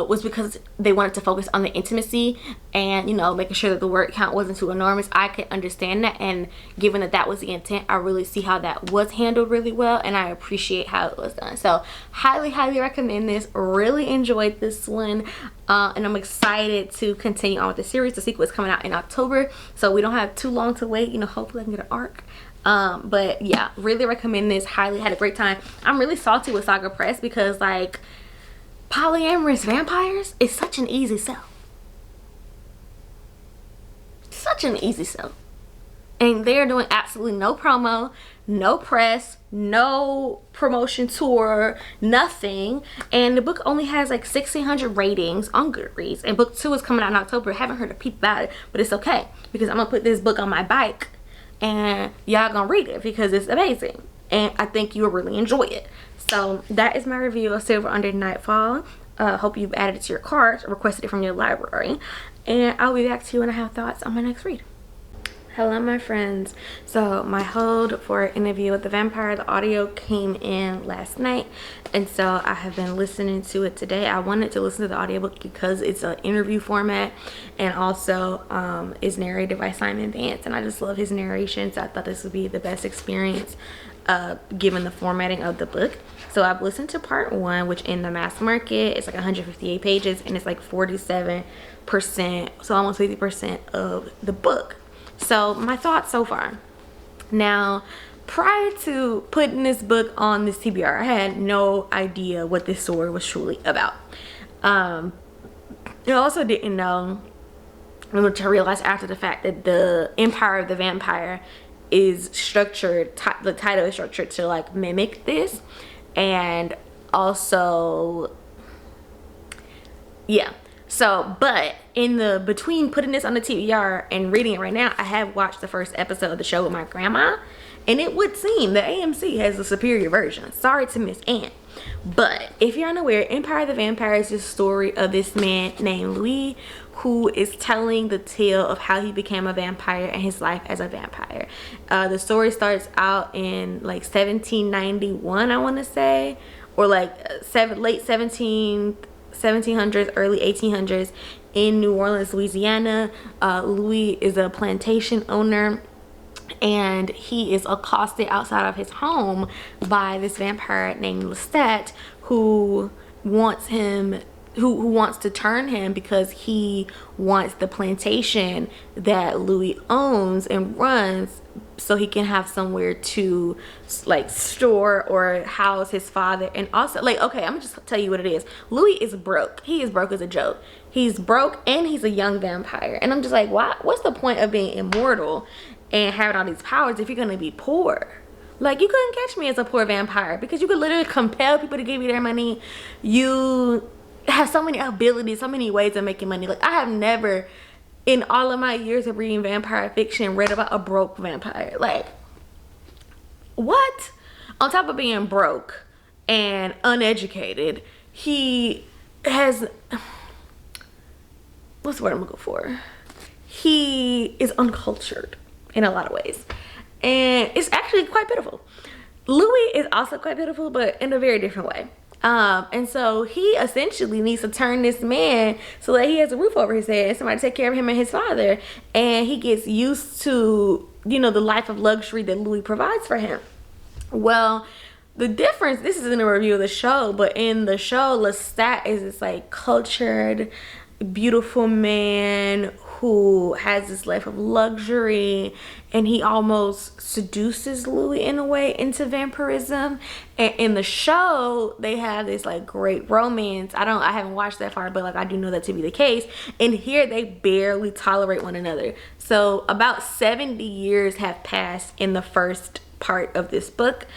was because they wanted to focus on the intimacy and, you know, making sure that the word count wasn't too enormous. I could understand that, and given that that was the intent, I really see how that was handled really well, and I appreciate how it was done. So highly recommend this. Really enjoyed this one, and I'm excited to continue on with the series. The sequel is coming out in October, so we don't have too long to wait. You know, hopefully I can get an arc. But yeah, really recommend this. Highly had a great time. I'm really salty with Saga Press because, like, polyamorous vampires is such an easy sell. Such an easy sell. And they're doing absolutely no promo, no press, no promotion tour, nothing. And the book only has like 1,600 ratings on Goodreads. And book 2 is coming out in October. I haven't heard a peep about it, but it's okay because I'm gonna put this book on my bike and y'all gonna read it because it's amazing. And I think you'll really enjoy it. So that is my review of Silver Under Nightfall. Hope you've added it to your cart or requested it from your library. And I'll be back to you when I have thoughts on my next read. Hello, my friends. So my hold for Interview with the Vampire, the audio came in last night. And so I have been listening to it today. I wanted to listen to the audiobook because it's an interview format and also is narrated by Simon Vance. And I just love his narration. So I thought this would be the best experience given the formatting of the book. So I've listened to part 1, which in the mass market it's like 158 pages and it's like 47%, so almost 50% of the book. So my thoughts so far. Now, prior to putting this book on this TBR, I had no idea what this story was truly about. I also didn't know, which I realized after the fact, that the Empire of the Vampire is structured, the title is structured to like mimic this. And also, yeah, so but in the between putting this on the TBR and reading it right now, I have watched the first episode of the show with my grandma, and it would seem that AMC has a superior version. Sorry to Miss Ann, but if you're unaware, Empire of the Vampire is the story of this man named Louis, who is telling the tale of how he became a vampire and his life as a vampire. The story starts out in like 1791, I want to say, or like late 1700s, early 1800s in New Orleans, Louisiana. Louis is a plantation owner, and he is accosted outside of his home by this vampire named Lestat, who wants him, who wants to turn him because he wants the plantation that Louis owns and runs so he can have somewhere to like store or house his father. And also, like, okay, I'm gonna just tell you what it is. Louis is broke. He is broke as a joke. He's broke and he's a young vampire. And I'm just like, what's the point of being immortal and having all these powers if you're gonna be poor? Like, you couldn't catch me as a poor vampire because you could literally compel people to give you their money. You have so many abilities, so many ways of making money. Like, I have never in all of my years of reading vampire fiction read about a broke vampire. Like, what? On top of being broke and uneducated, he has, what's the word I'm looking for? He is uncultured in a lot of ways, and it's actually quite pitiful. Louis is also quite pitiful, but in a very different way. And so he essentially needs to turn this man so that he has a roof over his head and somebody to take care of him and his father, and he gets used to, you know, the life of luxury that Louis provides for him. Well, the difference, this is in a review of the show, but in the show, Lestat is this like cultured, beautiful man who has this life of luxury, and he almost seduces Louis in a way into vampirism. And in the show, they have this like great romance. I haven't watched that far, but like I do know that to be the case. And here they barely tolerate one another. So about 70 years have passed in the first part of this book,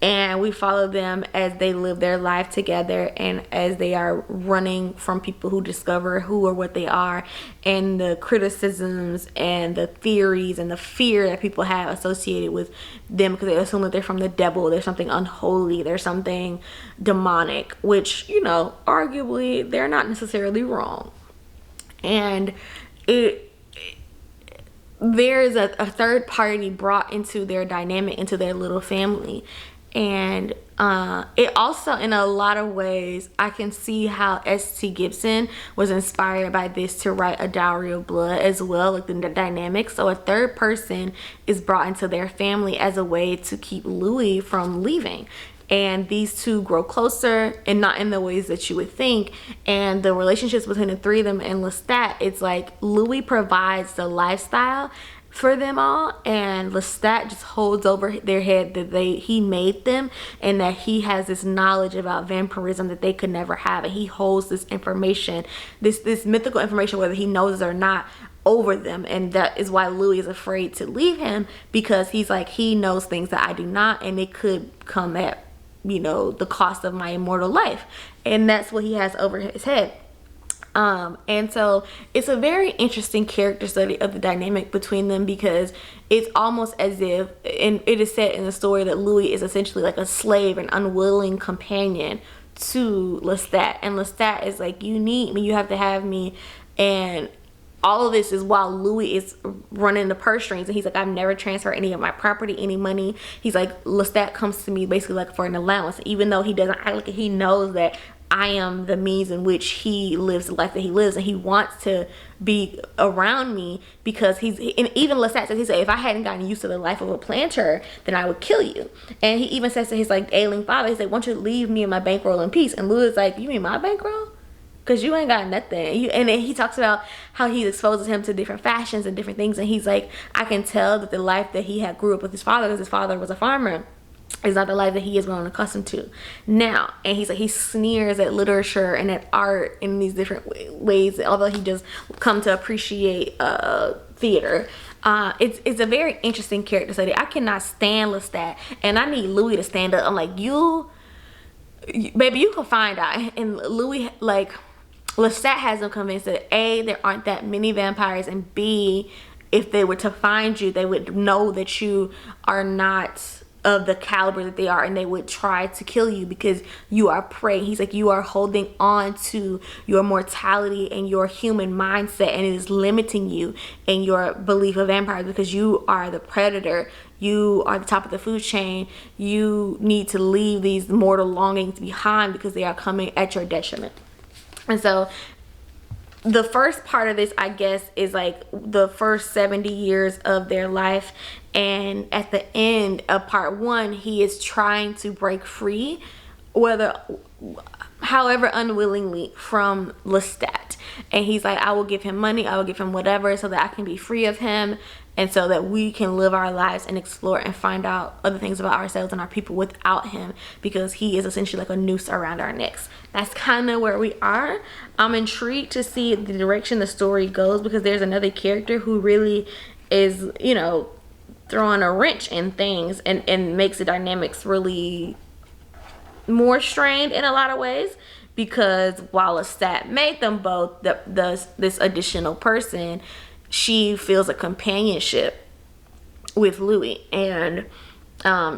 and we follow them as they live their life together and as they are running from people who discover who or what they are, and the criticisms and the theories and the fear that people have associated with them because they assume that they're from the devil, there's something unholy, there's something demonic, which, you know, arguably they're not necessarily wrong. And there's a third party brought into their dynamic, into their little family. And it also, in a lot of ways, I can see how S.T. Gibson was inspired by this to write A Dowry of Blood as well, like the dynamics. So a third person is brought into their family as a way to keep Louis from leaving. And these two grow closer, and not in the ways that you would think. And the relationships between the three of them and Lestat, it's like Louis provides the lifestyle for them all, and Lestat just holds over their head that he made them, and that he has this knowledge about vampirism that they could never have, and he holds this information, this mythical information, whether he knows it or not, over them. And that is why Louis is afraid to leave him, because he's like, he knows things that I do not, and it could come at, you know, the cost of my immortal life. And that's what he has over his head. And so it's a very interesting character study of the dynamic between them, because it's almost as if, and it is said in the story, that Louis is essentially like a slave, an unwilling companion to Lestat. And Lestat is like, you need me, you have to have me. And all of this is while Louis is running the purse strings, and he's like, I've never transferred any of my property, any money. He's like, Lestat comes to me basically like for an allowance, even though he doesn't act like it. He knows that I am the means in which he lives the life that he lives, and he wants to be around me, because and even Lestat says, he said, if I hadn't gotten used to the life of a planter, then I would kill you. And he even says to his like ailing father, he's like, why don't you leave me and my bankroll in peace? And Louis is like, you mean my bankroll? Because you ain't got nothing. And then he talks about how he exposes him to different fashions and different things. And he's like, I can tell that the life that he had grew up with his father, because his father was a farmer, is not the life that he has grown accustomed to now. And he's like, he sneers at literature and at art in these different ways, although he just come to appreciate theater. It's a very interesting character study. I cannot stand Lestat, and I need Louis to stand up. I'm like, baby, you can find out. And Louis, like, Lestat has him convinced that A, there aren't that many vampires, and B, if they were to find you, they would know that you are not of the caliber that they are, and they would try to kill you because you are prey. He's like, you are holding on to your mortality and your human mindset, and it is limiting you in your belief of vampires, because you are the predator. You are the top of the food chain. You need to leave these mortal longings behind, because they are coming at your detriment. And so the first part of this, I guess, is like the first 70 years of their life. And at the end of part one, he is trying to break free, however unwillingly, from Lestat. And he's like, I will give him money, I will give him whatever, so that I can be free of him, and so that we can live our lives and explore and find out other things about ourselves and our people without him, because he is essentially like a noose around our necks. That's kind of where we are. I'm intrigued to see the direction the story goes, because there's another character who really is, you know, throwing a wrench in things and makes the dynamics really more strained in a lot of ways. Because while Lestat made them both this additional person, she feels a companionship with Louis. And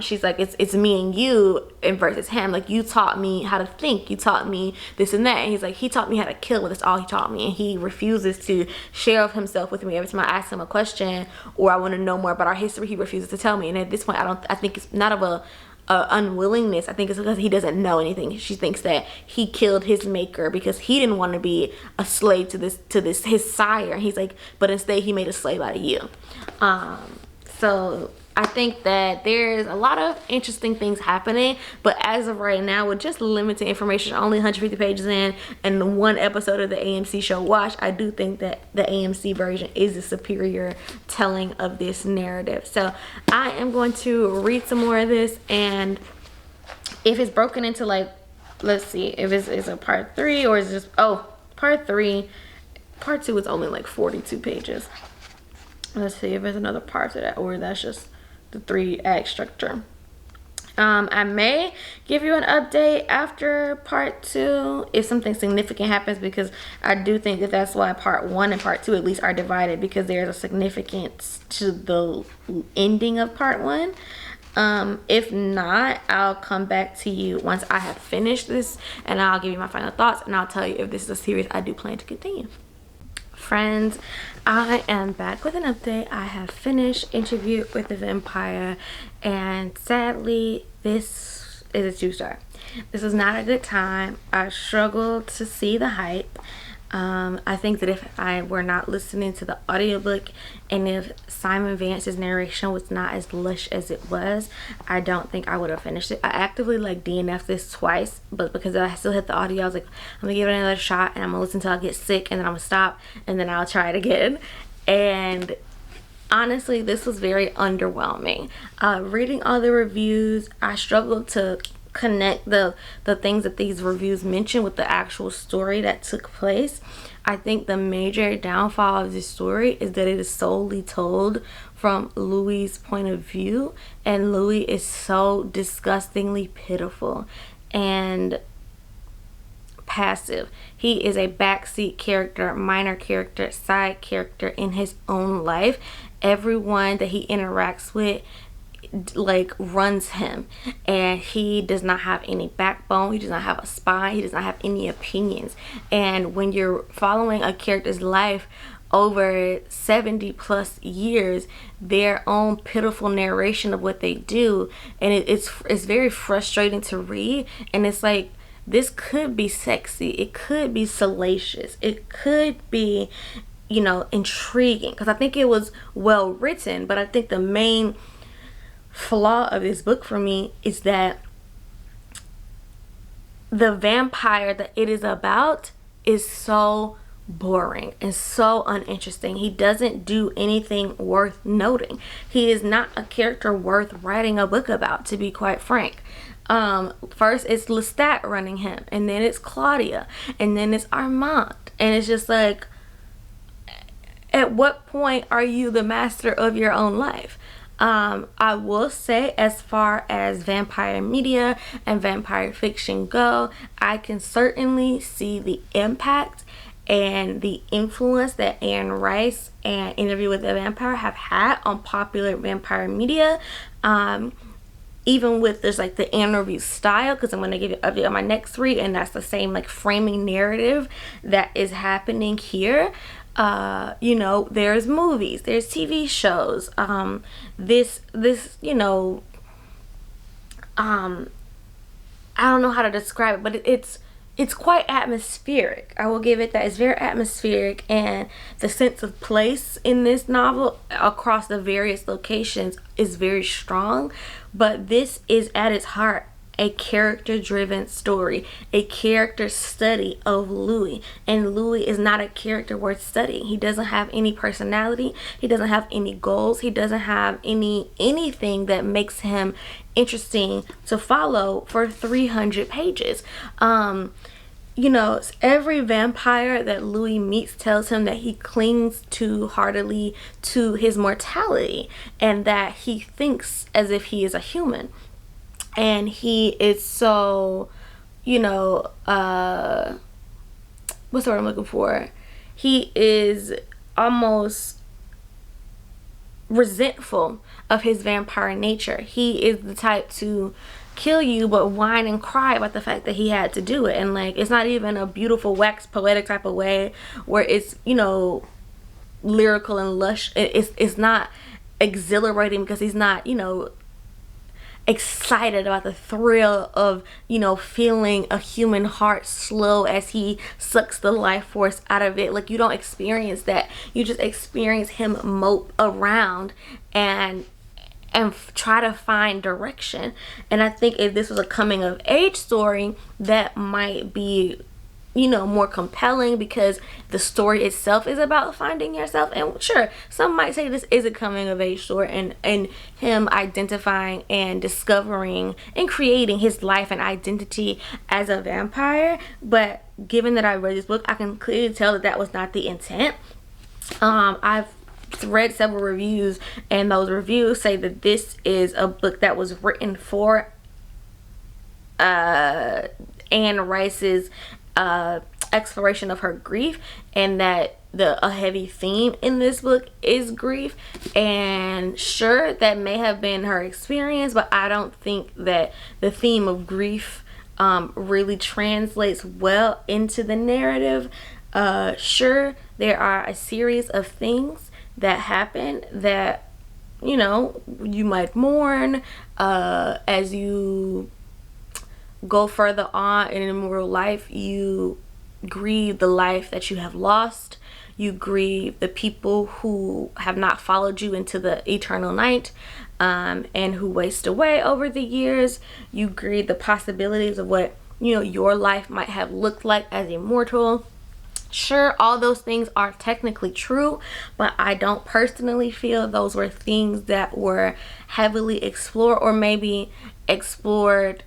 she's like, it's me and you and versus him. Like, you taught me how to think, you taught me this and that. And he's like, he taught me how to kill, that's all he taught me. And he refuses to share of himself with me. Every time I ask him a question or I want to know more about our history, he refuses to tell me. And at this point, I think it's not of a unwillingness. I think it's because he doesn't know anything. She thinks that he killed his maker because he didn't want to be a slave to this his sire. And he's like, but instead he made a slave out of you. So I think that there's a lot of interesting things happening, but as of right now, with just limited information, only 150 pages in, and one episode of the AMC show Watch, I do think that the AMC version is the superior telling of this narrative. So I am going to read some more of this, and if it's broken into, like, let's see, if it's a part 3 or is it just, part 3, part 2 is only like 42 pages. Let's see if there's another part to that, or that's just the 3-act structure. I may give you an update after part 2 if something significant happens, because I do think that that's why part 1 and part 2 at least are divided, because there's a significance to the ending of part 1. If not, I'll come back to you once I have finished this, and I'll give you my final thoughts, and I'll tell you if this is a series I do plan to continue. Friends, I am back with an update. I have finished Interview with the Vampire, and sadly this is a 2-star. This is not a good time. I struggled to see the hype. I think that if I were not listening to the audiobook, and if Simon Vance's narration was not as lush as it was, I don't think I would have finished it. I actively like DNF'd this twice, but because I still hit the audio, I was like, I'm gonna give it another shot, and I'm gonna listen until I get sick, and then I'm gonna stop, and then I'll try it again. And honestly, this was very underwhelming. Reading all the reviews, I struggled to connect the things that these reviews mention with the actual story that took place. I think the major downfall of this story is that it is solely told from Louis's point of view, and Louis is so disgustingly pitiful and passive. He is a backseat character, minor character, side character in his own life. Everyone that he interacts with like runs him, and he does not have any backbone. He does not have a spine. He does not have any opinions. And when you're following a character's life over 70 plus years, their own pitiful narration of what they do, and it's very frustrating to read. And it's like, this could be sexy, it could be salacious, it could be, you know, intriguing, because I think it was well written. But I think the main flaw of this book for me is that the vampire that it is about is so boring and so uninteresting. He doesn't do anything worth noting. He is not a character worth writing a book about, to be quite frank. First it's Lestat running him, and then it's Claudia, and then it's Armand, and it's just like, at what point are you the master of your own life? I will say, as far as vampire media and vampire fiction go, I can certainly see the impact and the influence that Anne Rice and Interview with the Vampire have had on popular vampire media. Even with this, like, the interview style, because I'm going to give you an update on my next read, and that's the same like framing narrative that is happening here. You know, there's movies, there's TV shows, this you know, I don't know how to describe it, but it's quite atmospheric. I will give it that. It's very atmospheric, and the sense of place in this novel across the various locations is very strong. But this is at its heart a character-driven story, a character study of Louis. And Louis is not a character worth studying. He doesn't have any personality. He doesn't have any goals. He doesn't have anything that makes him interesting to follow for 300 pages. You know, every vampire that Louis meets tells him that he clings too heartily to his mortality, and that he thinks as if he is a human. And he is so, you know, what's the word I'm looking for? He is almost resentful of his vampire nature. He is the type to kill you but whine and cry about the fact that he had to do it. And like, it's not even a beautiful wax poetic type of way where it's, you know, lyrical and lush. It's not exhilarating, because he's not, you know, excited about the thrill of, you know, feeling a human heart slow as he sucks the life force out of it. Like, you don't experience that. You just experience him mope around and try to find direction. And I think if this was a coming of age story, that might be, you know, more compelling, because the story itself is about finding yourself. And sure, some might say this is a coming of age story, and him identifying and discovering and creating his life and identity as a vampire. But given that I read this book, I can clearly tell that that was not the intent. I've read several reviews, and those reviews say that this is a book that was written for Anne Rice's exploration of her grief, and that a heavy theme in this book is grief. And sure, that may have been her experience, but I don't think that the theme of grief really translates well into the narrative. Sure, there are a series of things that happen that, you know, you might mourn as you go further on in real life. You grieve the life that you have lost. You grieve the people who have not followed you into the eternal night, and who waste away over the years. You grieve the possibilities of what, you know, your life might have looked like as immortal. Sure, all those things are technically true, but I don't personally feel those were things that were heavily explored, or maybe explored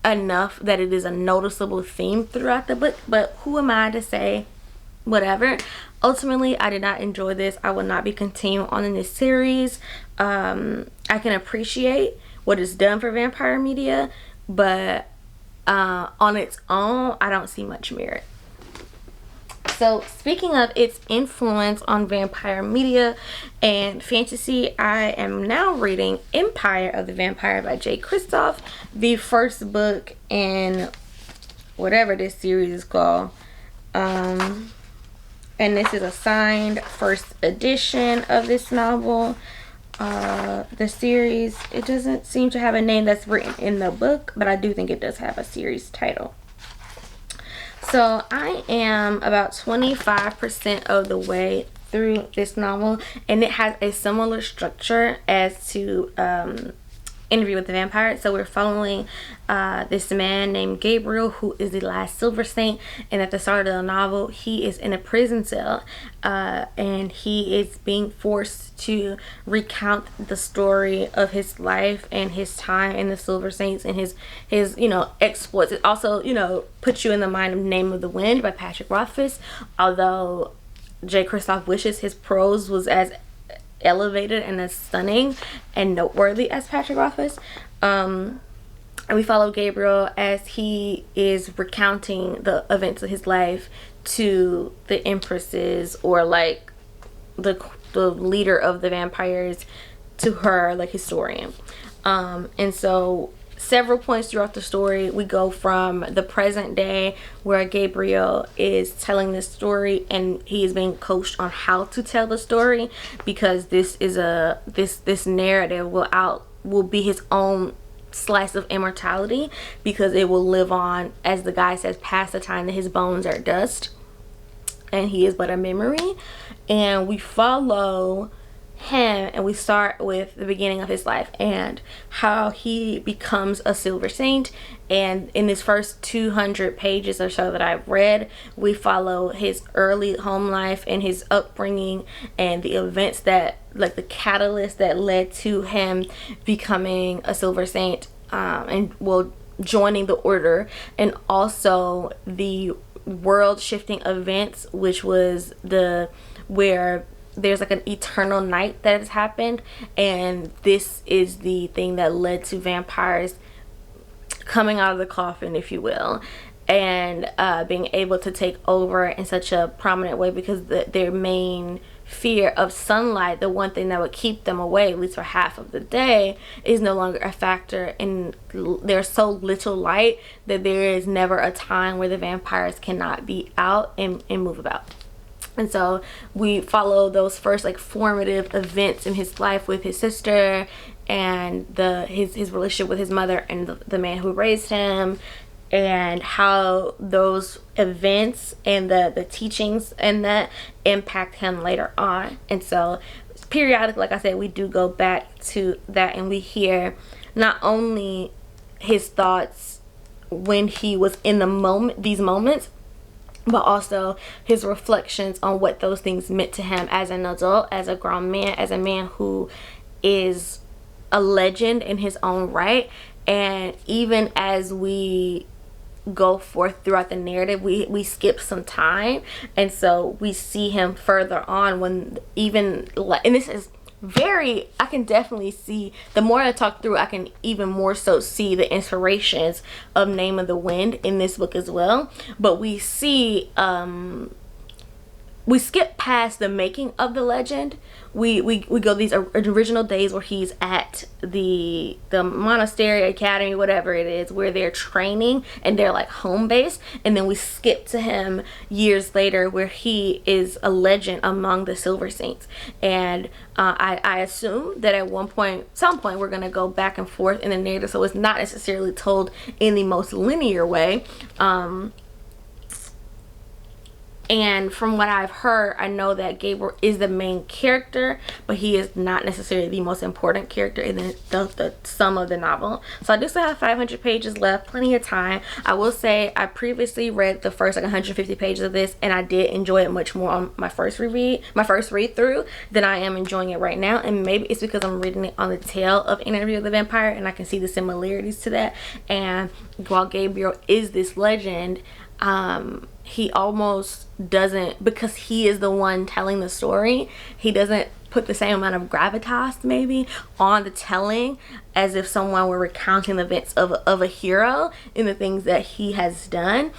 enough that it is a noticeable theme throughout the book. But who am I to say whatever? Ultimately, I did not enjoy this. I will not be continuing on in this series. I can appreciate what is done for vampire media, but on its own, I don't see much merit. So speaking of its influence on vampire media and fantasy, I am now reading Empire of the Vampire by Jay Kristoff, the first book in whatever this series is called. And this is a signed first edition of this novel. The series, it doesn't seem to have a name that's written in the book, but I do think it does have a series title. So I am about 25% of the way through this novel, and it has a similar structure as to Interview with the Vampire. So we're following this man named Gabriel, who is the last Silver Saint, and at the start of the novel he is in a prison cell, and he is being forced to recount the story of his life and his time in the Silver Saints and his you know, exploits. It also, you know, puts you in the mind of Name of the Wind by Patrick Rothfuss, although Jay Kristoff wishes his prose was as elevated and as stunning and noteworthy as Patrick Rothfuss. And we follow Gabriel as he is recounting the events of his life to the empresses, or like the leader of the vampires, to her like historian. And so several points throughout the story, we go from the present day, where Gabriel is telling this story and he is being coached on how to tell the story, because this is this narrative will be his own slice of immortality, because it will live on, as the guy says, past the time that his bones are dust and he is but a memory. And we follow him, and we start with the beginning of his life and how he becomes a Silver Saint. And in this first 200 pages or so that I've read, we follow his early home life and his upbringing and the events that, like, the catalyst that led to him becoming a Silver Saint, and well, joining the order, and also the world shifting events, which was where there's like an eternal night that has happened, and this is the thing that led to vampires coming out of the coffin, if you will, and being able to take over in such a prominent way, because their main fear of sunlight, the one thing that would keep them away at least for half of the day, is no longer a factor, and there's so little light that there is never a time where the vampires cannot be out and move about. And so we follow those first like formative events in his life with his sister, and his relationship with his mother and the man who raised him, and how those events and the teachings and that impact him later on. And so periodically, like I said, we do go back to that, and we hear not only his thoughts when he was in these moments, but also his reflections on what those things meant to him as an adult, as a grown man, as a man who is a legend in his own right. And even as we go forth throughout the narrative, we skip some time, and so we see him further on, when even, and this is I can definitely see, the more I talk through, I can even more so see the inspirations of Name of the Wind in this book as well. But we see, we skip past the making of the legend. We go these original days where he's at the monastery, academy, whatever it is, where they're training and they're like home base, and then we skip to him years later where he is a legend among the Silver Saints. And I assume that at some point we're gonna go back and forth in the narrative, so it's not necessarily told in the most linear way. And from what I've heard, I know that Gabriel is the main character, but he is not necessarily the most important character in the sum of the novel. So I do still have 500 pages left, plenty of time. I will say I previously read the first like 150 pages of this, and I did enjoy it much more on my first read through than I am enjoying it right now. And maybe it's because I'm reading it on the tail of Interview with the Vampire, and I can see the similarities to that. And while Gabriel is this legend, he almost doesn't, because he is the one telling the story, he doesn't put the same amount of gravitas maybe on the telling as if someone were recounting the events of a hero in the things that he has done.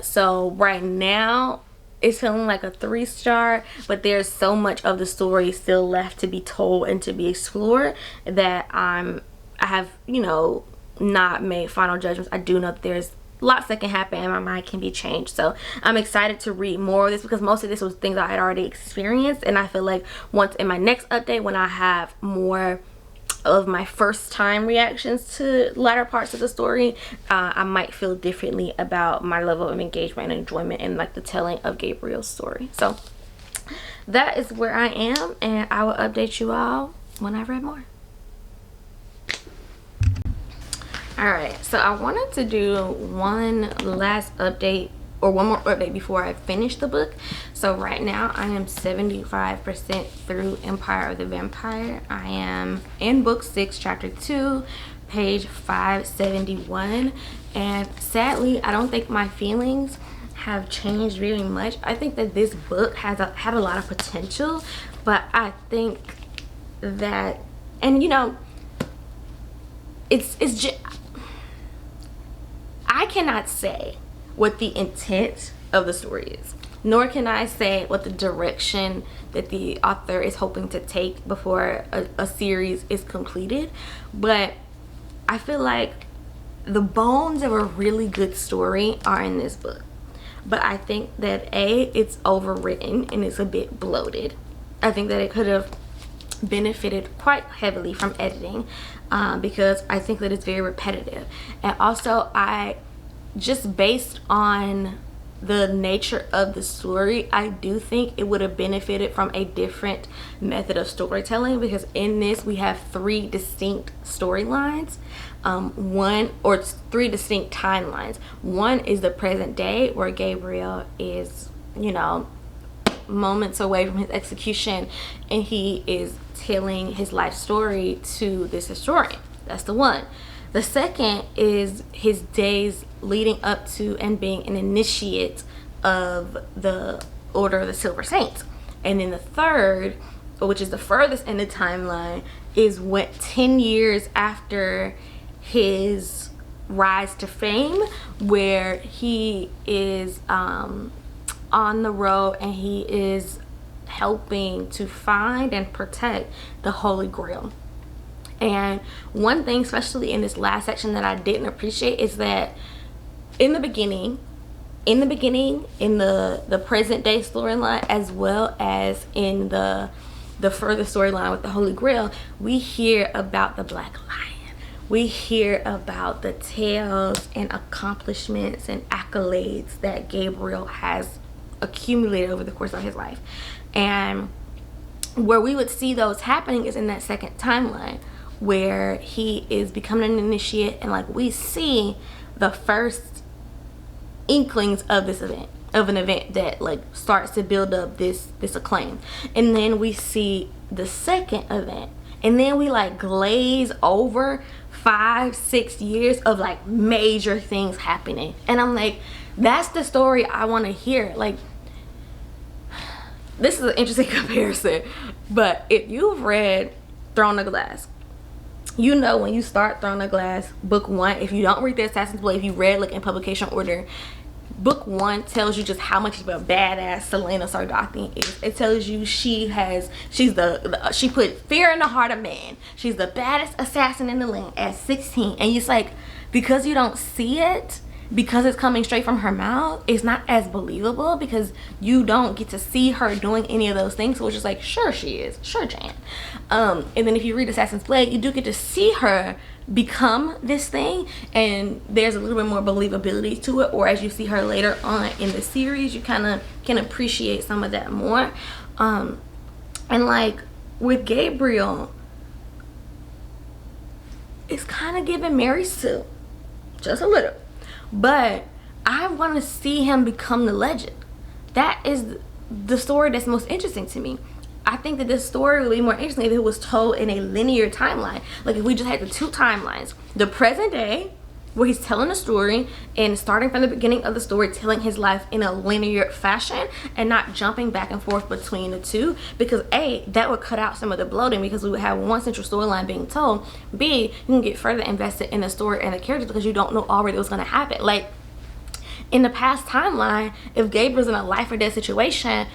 So right now it's feeling like a 3-star, but there's so much of the story still left to be told and to be explored that I have, you know, not made final judgments. I do know that there's lots that can happen and my mind can be changed. So I'm excited to read more of this, because most of this was things I had already experienced, and I feel like once in my next update, when I have more of my first time reactions to latter parts of the story, I might feel differently about my level of engagement and enjoyment in like the telling of Gabriel's story. So that is where I am, and I will update you all when I've read more. Alright, so I wanted to do one last update, or one more update before I finish the book. So right now I am 75% through Empire of the Vampire. I am in book 6, chapter 2, page 571, and sadly I don't think my feelings have changed very much. I think that this book had a lot of potential, but I think that, and you know, it's just, I cannot say what the intent of the story is, nor can I say what the direction that the author is hoping to take before a series is completed. But I feel like the bones of a really good story are in this book. But I think that it's overwritten and it's a bit bloated. I think that it could have benefited quite heavily from editing, because I think that it's very repetitive. And also, I just based on the nature of the story, I do think it would have benefited from a different method of storytelling, because in this we have 3 distinct storylines, 3 distinct timelines. One is the present day, where Gabriel is, you know, moments away from his execution, and he is telling his life story to this historian. That's the one. The second is his days leading up to and being an initiate of the Order of the Silver Saints. And then the third, which is the furthest in the timeline, is what 10 years after his rise to fame, where he is on the road and he is helping to find and protect the Holy Grail. And one thing, especially in this last section, that I didn't appreciate is that in the beginning, in the present day storyline, as well as in the further storyline with the Holy Grail, we hear about the Black Lion. We hear about the tales and accomplishments and accolades that Gabriel has accumulated over the course of his life. And where we would see those happening is in that second timeline, where he is becoming an initiate, and like we see the first inklings of this event, of an event that like starts to build up this acclaim. And then we see the second event, and then we like glaze over 5-6 years of like major things happening. And I'm like, that's the story I want to hear. Like, this is an interesting comparison, but if you've read Throne of Glass, you know when you start Throne of Glass, book 1, if you don't read the Assassin's Blade, if you read like in publication order, book 1 tells you just how much of a badass Selena Sardothien is. It tells you she put fear in the heart of man. She's the baddest assassin in the land at 16. And it's like, because you don't see it, because it's coming straight from her mouth, it's not as believable because you don't get to see her doing any of those things. So it's just like, sure she is, sure Jan. And then if you read Assassin's Blade, you do get to see her become this thing, and there's a little bit more believability to it, or as you see her later on in the series, you kind of can appreciate some of that more. And like with Gabriel, it's kind of giving Mary Sue, just a little. But I want to see him become the legend. That is the story that's most interesting to me. I think that this story would be more interesting if it was told in a linear timeline. Like if we just had the 2 timelines. The present day, where he's telling a story and starting from the beginning of the story, telling his life in a linear fashion and not jumping back and forth between the 2. Because A, that would cut out some of the bloating because we would have one central storyline being told. B, you can get further invested in the story and the characters because you don't know already what's going to happen. Like in the past timeline, if Gabriel's in a life or death situation,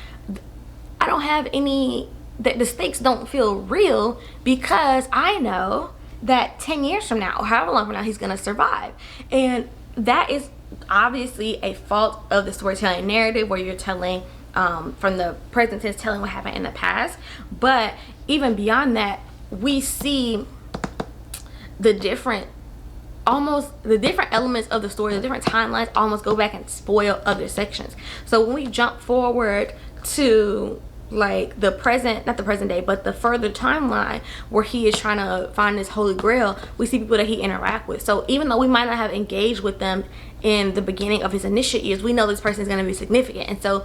I don't have any, the stakes don't feel real because I know that 10 years from now or however long from now he's gonna survive. And that is obviously a fault of the storytelling narrative where you're telling from the present tense, telling what happened in the past. But even beyond that, we see the different elements of the story, the different timelines almost go back and spoil other sections. So when we jump forward to like the present, not the present day, but the further timeline where he is trying to find this holy grail, we see people that he interact with. So even though we might not have engaged with them in the beginning of his initial years, we know this person is going to be significant. And so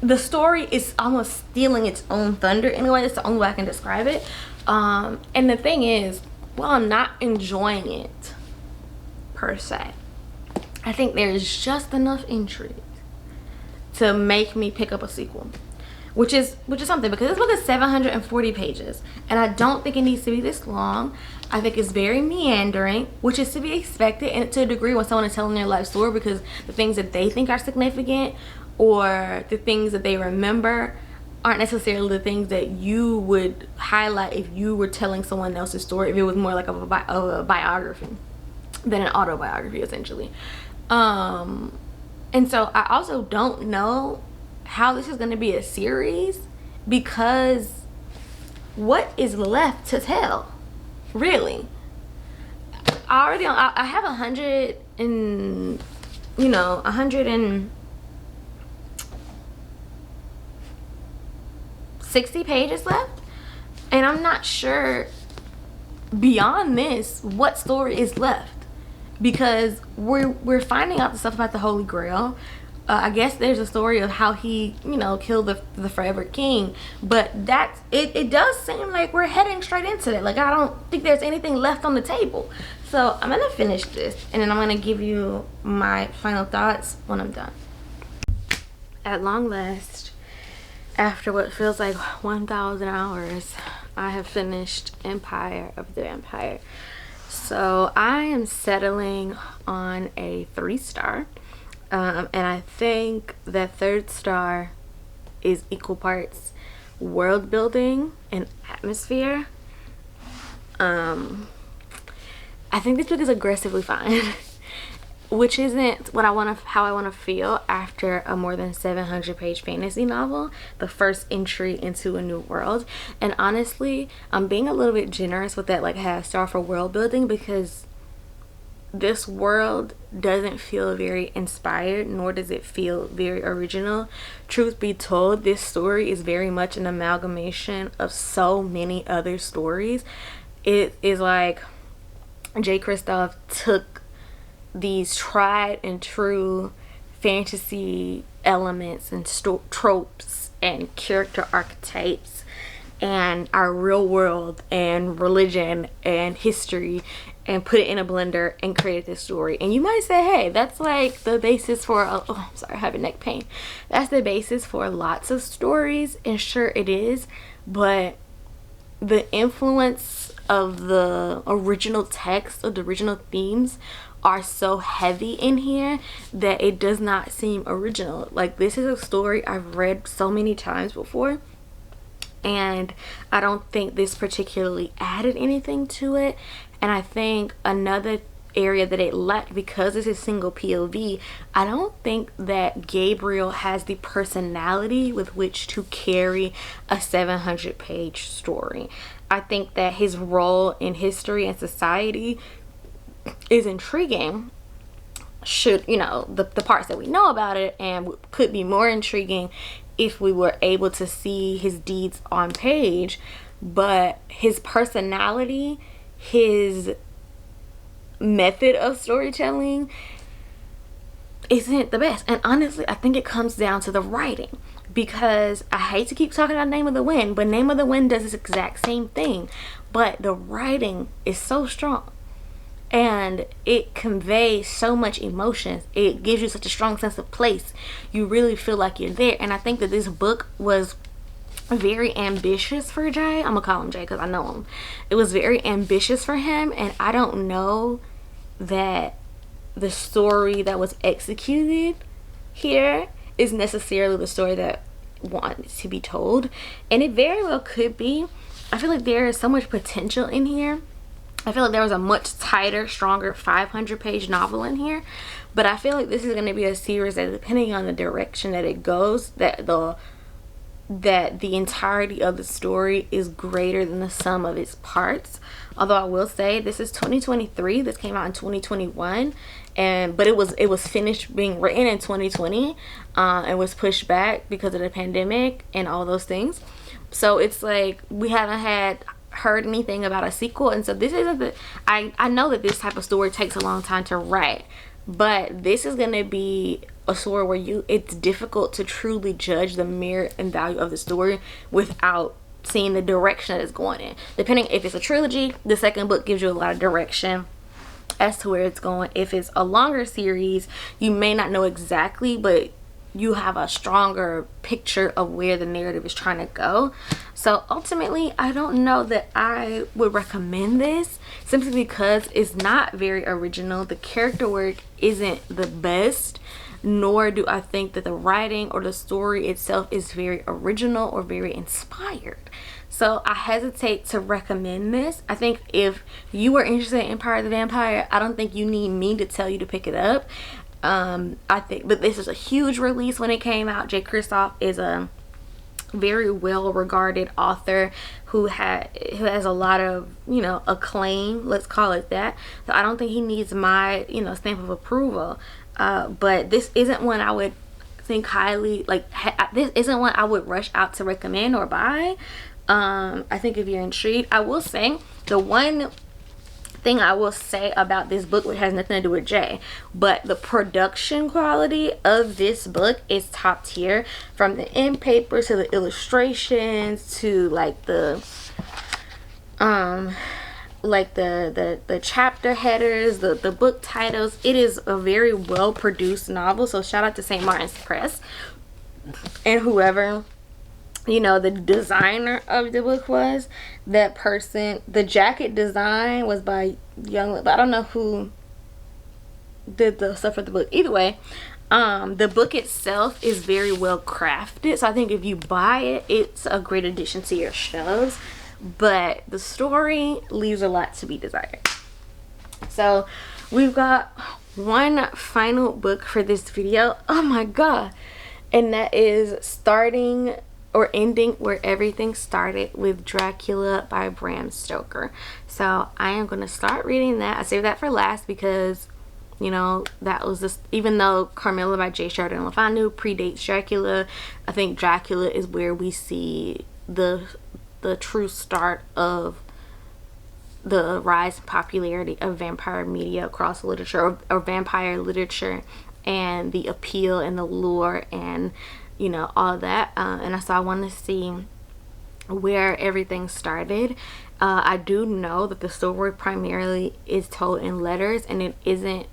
the story is almost stealing its own thunder in a way. That's the only way I can describe it. And the thing is, while I'm not enjoying it per se, I think there's just enough intrigue to make me pick up a sequel, which is something, because this book is 740 pages and I don't think it needs to be this long. I think it's very meandering, which is to be expected, and to a degree when someone is telling their life story, because the things that they think are significant or the things that they remember aren't necessarily the things that you would highlight if you were telling someone else's story, if it was more like a biography than an autobiography essentially. And so I also don't know how this is going to be a series, because what is left to tell, really? I have 160 pages left, and I'm not sure beyond this what story is left. Because we're finding out the stuff about the Holy Grail. I guess there's a story of how he, killed the Forever King. But it does seem like we're heading straight into that. Like, I don't think there's anything left on the table. So I'm gonna finish this, and then I'm gonna give you my final thoughts when I'm done. At long last, after what feels like 1,000 hours, I have finished Empire of the Vampire. So I am settling on a 3-star, and I think that 3rd star is equal parts world building and atmosphere. I think this book is aggressively fine, which isn't what how I want to feel after a more than 700-page fantasy novel, the first entry into a new world. And honestly, I'm being a little bit generous with that like half-star for world building, because this world doesn't feel very inspired, nor does it feel very original. Truth be told, this story is very much an amalgamation of so many other stories. It is like J. Kristoff took these tried and true fantasy elements and tropes and character archetypes and our real world and religion and history and put it in a blender and created this story. And you might say, hey, that's like the basis for I'm sorry, I have a neck pain. That's the basis for lots of stories, and sure it is, but the influence of the original text, of the original themes, are so heavy in here that it does not seem original. Like, this is a story I've read so many times before, and I don't think this particularly added anything to it. And I think another area that it lacked, because this is single POV, I don't think that Gabriel has the personality with which to carry a 700-page story. I think that his role in history and society is intriguing, should, you know, the parts that we know about it, and could be more intriguing if we were able to see his deeds on page. But his personality, his method of storytelling isn't the best. And honestly, I think it comes down to the writing, because I hate to keep talking about Name of the Wind, but Name of the Wind does this exact same thing, but the writing is so strong and it conveys so much emotion. It gives you such a strong sense of place. You really feel like you're there. And I think that this book was very ambitious for Jay. I'm gonna call him Jay because I know him. It was very ambitious for him, and I don't know that the story that was executed here is necessarily the story that wanted to be told, and it very well could be. I feel like there is so much potential in here. I feel like there was a much tighter, stronger 500-page novel in here, but I feel like this is going to be a series that, depending on the direction that it goes, that the entirety of the story is greater than the sum of its parts. Although I will say this is 2023. This came out in 2021, but it was finished being written in 2020, and was pushed back because of the pandemic and all those things. So it's like we haven't heard anything about a sequel, and so this isn't the. I know that this type of story takes a long time to write, but this is gonna be a story where it's difficult to truly judge the merit and value of the story without seeing the direction that it's going in. Depending if it's a trilogy, the second book gives you a lot of direction as to where it's going. If it's a longer series, you may not know exactly, but you have a stronger picture of where the narrative is trying to go. So ultimately, I don't know that I would recommend this, simply because it's not very original. The character work isn't the best, nor do I think that the writing or the story itself is very original or very inspired. So I hesitate to recommend this. I think if you were interested in Empire of the Vampire, I don't think you need me to tell you to pick it up. I think, but this is a huge release when it came out. Jay Kristoff is a very well regarded author who has a lot of, you know, acclaim, let's call it that. So I don't think he needs my, you know, stamp of approval. But this isn't one I would think highly, like, this isn't one I would rush out to recommend or buy. I think if you're intrigued, I will say the one thing I will say about this book, which has nothing to do with Jay, but the production quality of this book is top tier, from the end paper to the illustrations to like the chapter headers, the book titles. It is a very well produced novel, so shout out to St. Martin's Press and whoever, you know, the designer of the book was. That person, the jacket design was by Young, but I don't know who did the stuff for the book. Either way, the book itself is very well crafted, so I think if you buy it, it's a great addition to your shelves, but the story leaves a lot to be desired. So we've got one final book for this video, oh my god, and that is starting or ending where everything started, with Dracula by Bram Stoker. So I am going to start reading that. I saved that for last because, you know, that was just, even though Carmilla by J. Sheridan LeFanu predates Dracula, I think Dracula is where we see the true start of the rise in popularity of vampire media across literature, or vampire literature, and the appeal and the lure and, you know, all that. And so I want to see where everything started. I do know that the story primarily is told in letters, and it isn't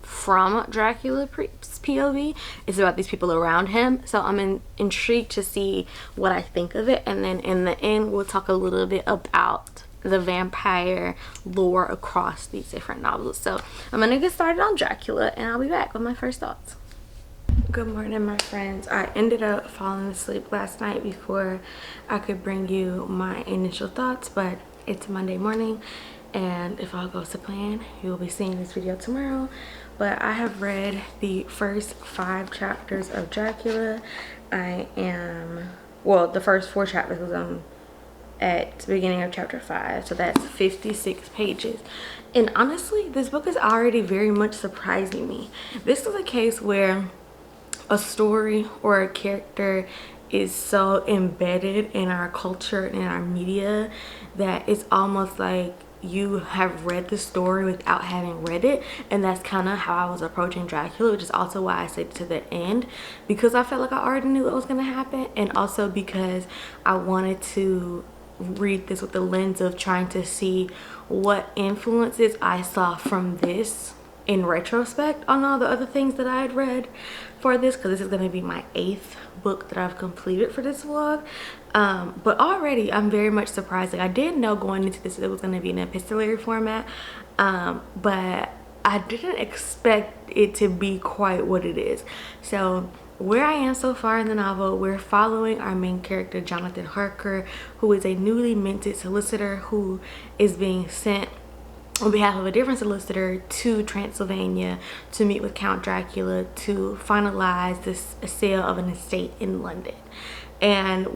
from Dracula POV. It's about these people around him. So I'm intrigued to see what I think of it, and then in the end we'll talk a little bit about the vampire lore across these different novels. So I'm gonna get started on Dracula, and I'll be back with my first thoughts. Good morning, my friends. I ended up falling asleep last night before I could bring you my initial thoughts, but it's Monday morning, and if all goes to plan, you'll be seeing this video tomorrow. But I have read the first 5 chapters of Dracula. The first 4 chapters, because I'm at the beginning of chapter 5, so that's 56 pages. And honestly, this book is already very much surprising me. This is a case where a story or a character is so embedded in our culture and in our media that it's almost like you have read the story without having read it. And that's kind of how I was approaching Dracula, which is also why I stayed to the end, because I felt like I already knew what was going to happen, and also because I wanted to read this with the lens of trying to see what influences I saw from this in retrospect on all the other things that I had read for this, because this is going to be my 8th book that I've completed for this vlog. But already I'm very much surprised. Like, I didn't know going into this that it was going to be an epistolary format, but I didn't expect it to be quite what it is. So where I am so far in the novel, we're following our main character, Jonathan Harker, who is a newly minted solicitor who is being sent on behalf of a different solicitor to Transylvania to meet with Count Dracula to finalize this sale of an estate in London. And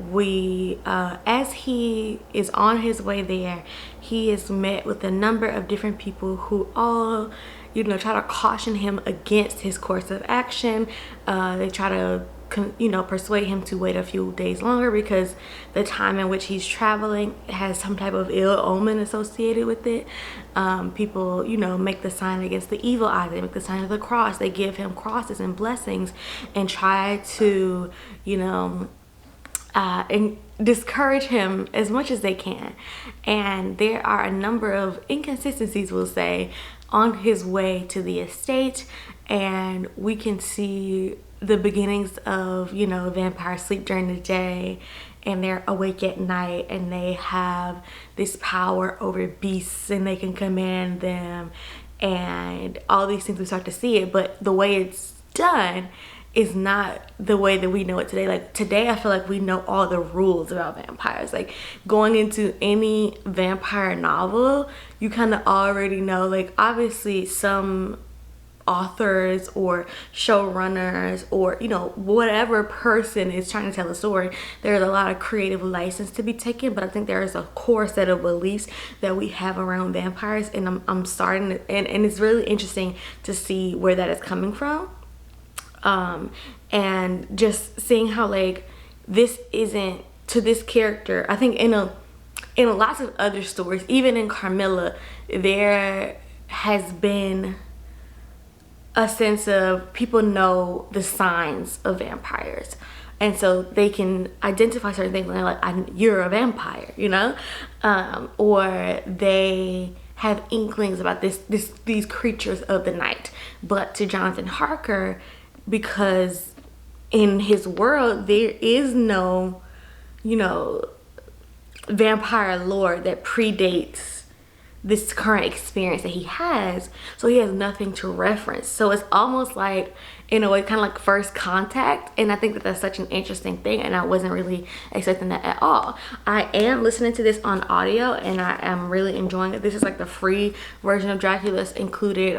as he is on his way there, he is met with a number of different people who all, try to caution him against his course of action. They try to persuade him to wait a few days longer because the time in which he's traveling has some type of ill omen associated with it. People, make the sign against the evil eye. They make the sign of the cross. They give him crosses and blessings and try to, and discourage him as much as they can. And there are a number of inconsistencies, we'll say, on his way to the estate, and we can see the beginnings of, vampires sleep during the day and they're awake at night, and they have this power over beasts and they can command them, and all these things. We start to see it, but the way it's done is not the way that we know it today. Like, today I feel like we know all the rules about vampires. Like, going into any vampire novel, you kind of already know, like, obviously some authors or showrunners or whatever person is trying to tell a story, there's a lot of creative license to be taken, but I think there is a core set of beliefs that we have around vampires, and I'm starting to, and it's really interesting to see where that is coming from. And just seeing how, like, this isn't to this character. I think in lots of other stories, even in Carmilla, there has been a sense of people know the signs of vampires, and so they can identify certain things, and they're like, you're a vampire, or they have inklings about these creatures of the night. But to Jonathan Harker, because in his world there is no vampire lore that predates this current experience that he has, so he has nothing to reference. So it's almost like, in a way, kind of like first contact, and I think that that's such an interesting thing, and I wasn't really expecting that at all. I am listening to this on audio, and I am really enjoying it. This is like the free version of Dracula included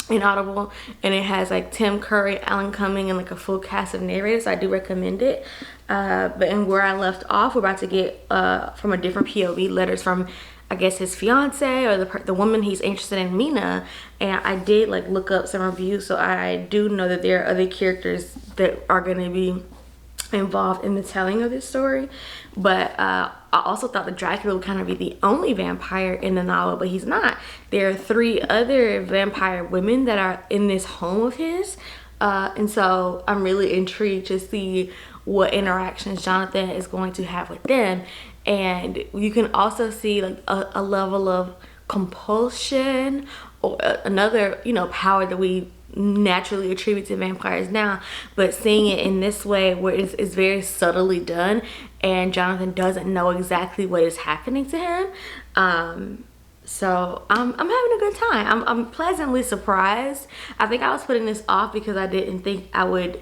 in Audible, and it has like Tim Curry, Alan Cumming, and like a full cast of narrators, so I do recommend it. But in where I left off, we're about to get from a different POV letters from, I guess, his fiance or the woman he's interested in, Mina. And I did like look up some reviews, so I do know that there are other characters that are going to be involved in the telling of this story. But I also thought that Dracula would kind of be the only vampire in the novel, but he's not. There are 3 other vampire women that are in this home of his, and so I'm really intrigued to see what interactions Jonathan is going to have with them. And you can also see like a level of compulsion, or another, you know, power that we naturally attribute to vampires now, but seeing it in this way where it's very subtly done and Jonathan doesn't know exactly what is happening to him. So I'm having a good time. I'm pleasantly surprised. I think I was putting this off because I didn't think I would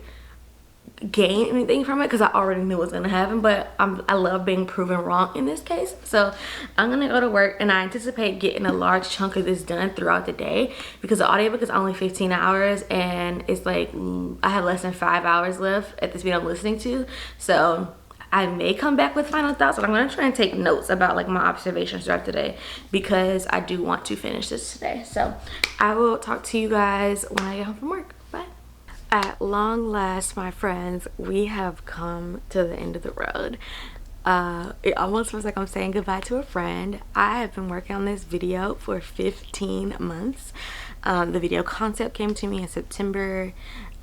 gain anything from it, because I already knew what was gonna happen, but I love being proven wrong in this case. So I'm gonna go to work, and I anticipate getting a large chunk of this done throughout the day, because the audiobook is only 15 hours and it's like I have less than 5 hours left at the speed I'm listening to. So I may come back with final thoughts, but I'm gonna try and take notes about like my observations throughout the day, because I do want to finish this today. So I will talk to you guys when I get home from work. Bye. At long last, my friends, we have come to the end of the road. It almost feels like I'm saying goodbye to a friend. I have been working on this video for 15 months. The video concept came to me in September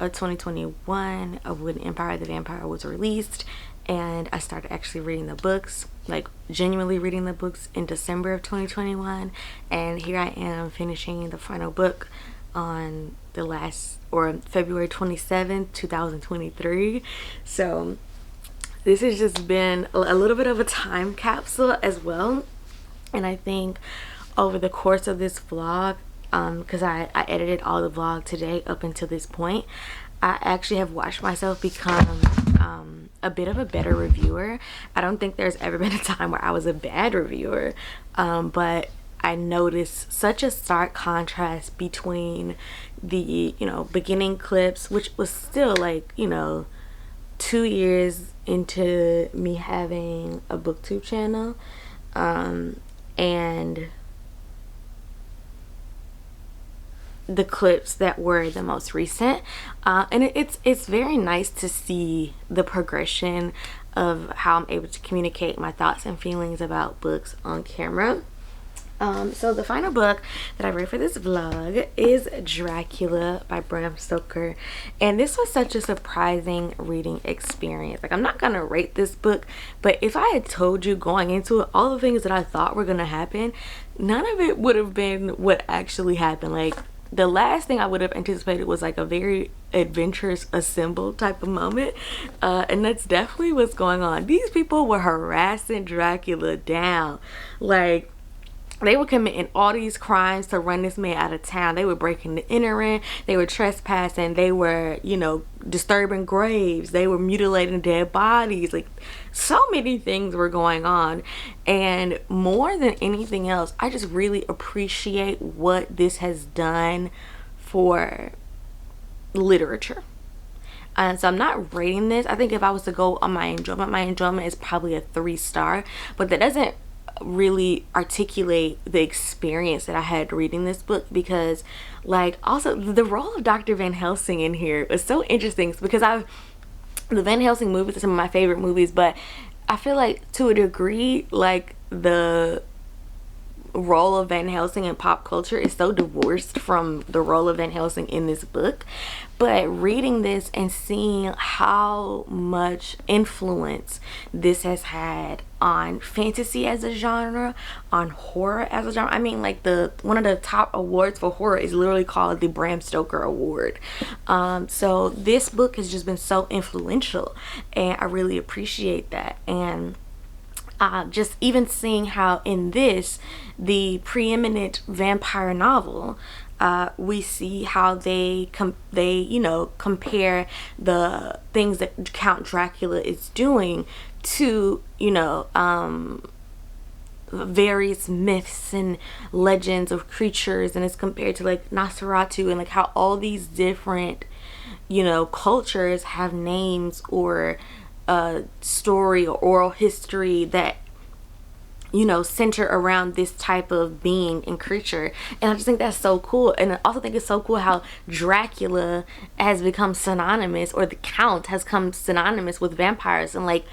of 2021 of when Empire the Vampire was released, and I started actually reading the books, like genuinely reading the books, in December of 2021, and here I am finishing the final book on the last, or February 27th 2023. So this has just been a little bit of a time capsule as well. And I think over the course of this vlog, because I edited all the vlog today up until this point, I actually have watched myself become a bit of a better reviewer. I don't think there's ever been a time where I was a bad reviewer, but I noticed such a stark contrast between the, you know, beginning clips, which was still like, you know, 2 years into me having a booktube channel, and the clips that were the most recent, and it's very nice to see the progression of how I'm able to communicate my thoughts and feelings about books on camera. So the final book that I read for this vlog is Dracula by Bram Stoker, and this was such a surprising reading experience. Like, I'm not gonna rate this book, but if I had told you going into it all the things that I thought were gonna happen, none of it would have been what actually happened. Like, the last thing I would have anticipated was like a very adventurous assemble type of moment, and that's definitely what's going on. These people were harassing Dracula down. Like, they were committing all these crimes to run this man out of town. They were breaking and entering, they were trespassing, they were, you know, disturbing graves, they were mutilating dead bodies. Like, so many things were going on. And more than anything else, I just really appreciate what this has done for literature. So I'm not rating this. I think if I was to go on my enjoyment is probably a 3-star, but that doesn't really articulate the experience that I had reading this book, because like, also the role of Dr. Van Helsing in here is so interesting, because the Van Helsing movies are some of my favorite movies, but I feel like to a degree, like, the role of Van Helsing in pop culture is so divorced from the role of Van Helsing in this book. But reading this and seeing how much influence this has had on fantasy as a genre, on horror as a genre. I mean, like, one of the top awards for horror is literally called the Bram Stoker Award. So this book has just been so influential, and I really appreciate that. And just even seeing how in this, the preeminent vampire novel, we see how they you know, compare the things that Count Dracula is doing to, you know, various myths and legends of creatures, and it's compared to like Nosferatu, and like how all these different, you know, cultures have names or story or oral history that, you know, center around this type of being and creature. And I just think that's so cool. And I also think it's so cool how Dracula has become synonymous, or the Count has come synonymous with vampires. And like,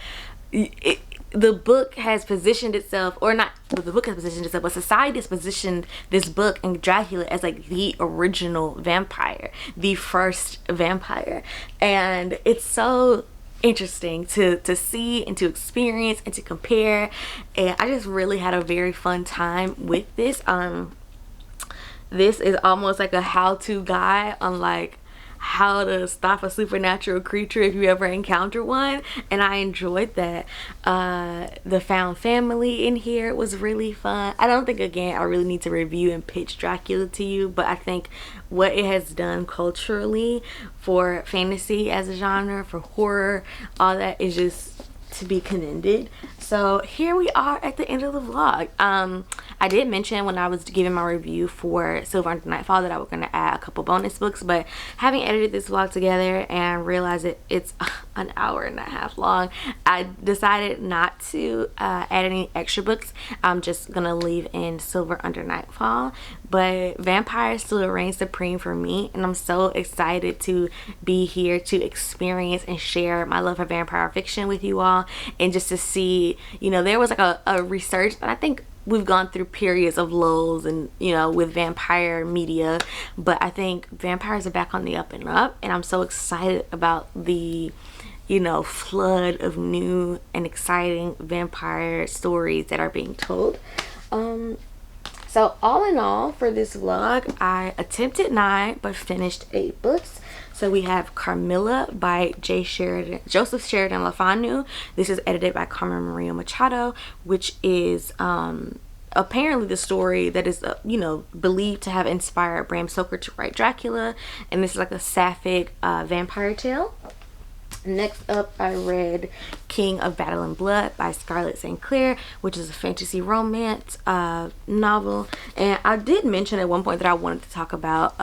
the book has positioned itself, or not the book has positioned itself, but society has positioned this book and Dracula as like the original vampire, the first vampire. And it's so interesting to see and to experience and to compare, and I just really had a very fun time with this. This is almost like a how-to guide on like how to stop a supernatural creature if you ever encounter one, and I enjoyed that. The found family in here was really fun. I don't think, again, I really need to review and pitch Dracula to you, but I think what it has done culturally for fantasy as a genre, for horror, all that is just to be commended. So here we are at the end of the vlog. I did mention when I was giving my review for Silver Under Nightfall that I was going to add a couple bonus books, but having edited this vlog together and realized it's an hour and a half long, I decided not to add any extra books. I'm just gonna leave in Silver Under Nightfall, but vampire still reigns supreme for me, and I'm so excited to be here to experience and share my love for vampire fiction with you all, and just to see, you know, there was like a research, and I think we've gone through periods of lulls and, you know, with vampire media, but I think vampires are back on the up and up, and I'm so excited about the, you know, flood of new and exciting vampire stories that are being told. So all in all, for this vlog, I attempted 9 but finished 8 books. So we have Carmilla by Joseph Sheridan LaFanu. This is edited by Carmen Maria Machado, which is apparently the story that is, you know, believed to have inspired Bram Stoker to write Dracula. And this is like a sapphic vampire tale. Next up, I read King of Battle and Blood by Scarlett St. Clair, which is a fantasy romance novel. And I did mention at one point that I wanted to talk about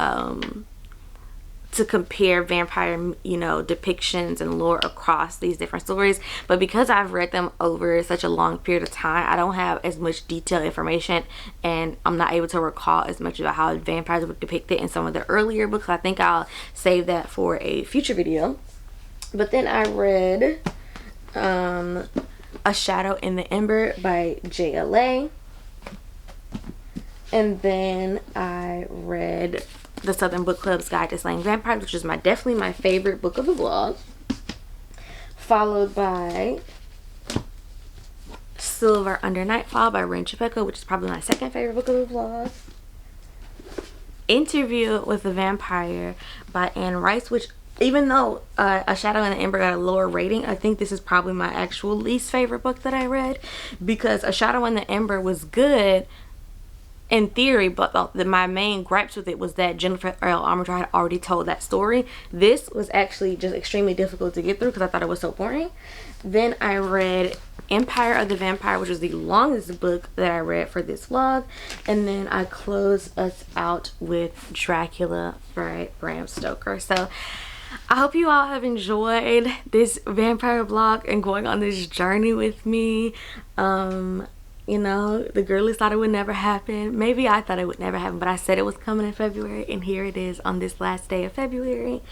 to compare vampire, you know, depictions and lore across these different stories, but because I've read them over such a long period of time, I don't have as much detailed information, and I'm not able to recall as much about how vampires were depicted in some of the earlier books. I think I'll save that for a future video. But then I read A Shadow in the Ember by JLA, and then I read The Southern Book Club's Guide to Slaying Vampires, which is definitely my favorite book of the vlog, followed by Silver Under Nightfall by Ren Chapeko, which is probably my second favorite book of the vlog, Interview with the Vampire by Anne Rice, which, even though A Shadow in the Ember got a lower rating, I think this is probably my actual least favorite book that I read, because A Shadow in the Ember was good in theory, but my main gripes with it was that Jennifer Earl Armitage had already told that story. This was actually just extremely difficult to get through because I thought it was so boring. Then I read Empire of the Vampire, which was the longest book that I read for this vlog, and then I closed us out with Dracula by Bram Stoker. So I hope you all have enjoyed this vampire vlog and going on this journey with me. You know, the girlies thought it would never happen. Maybe I thought it would never happen, but I said it was coming in February, and here it is on this last day of February.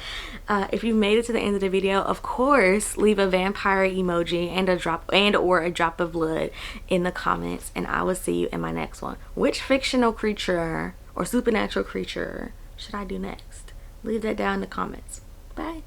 If you made it to the end of the video, of course, leave a vampire emoji and or a drop of blood in the comments, and I will see you in my next one. Which fictional creature or supernatural creature should I do next? Leave that down in the comments. Bye.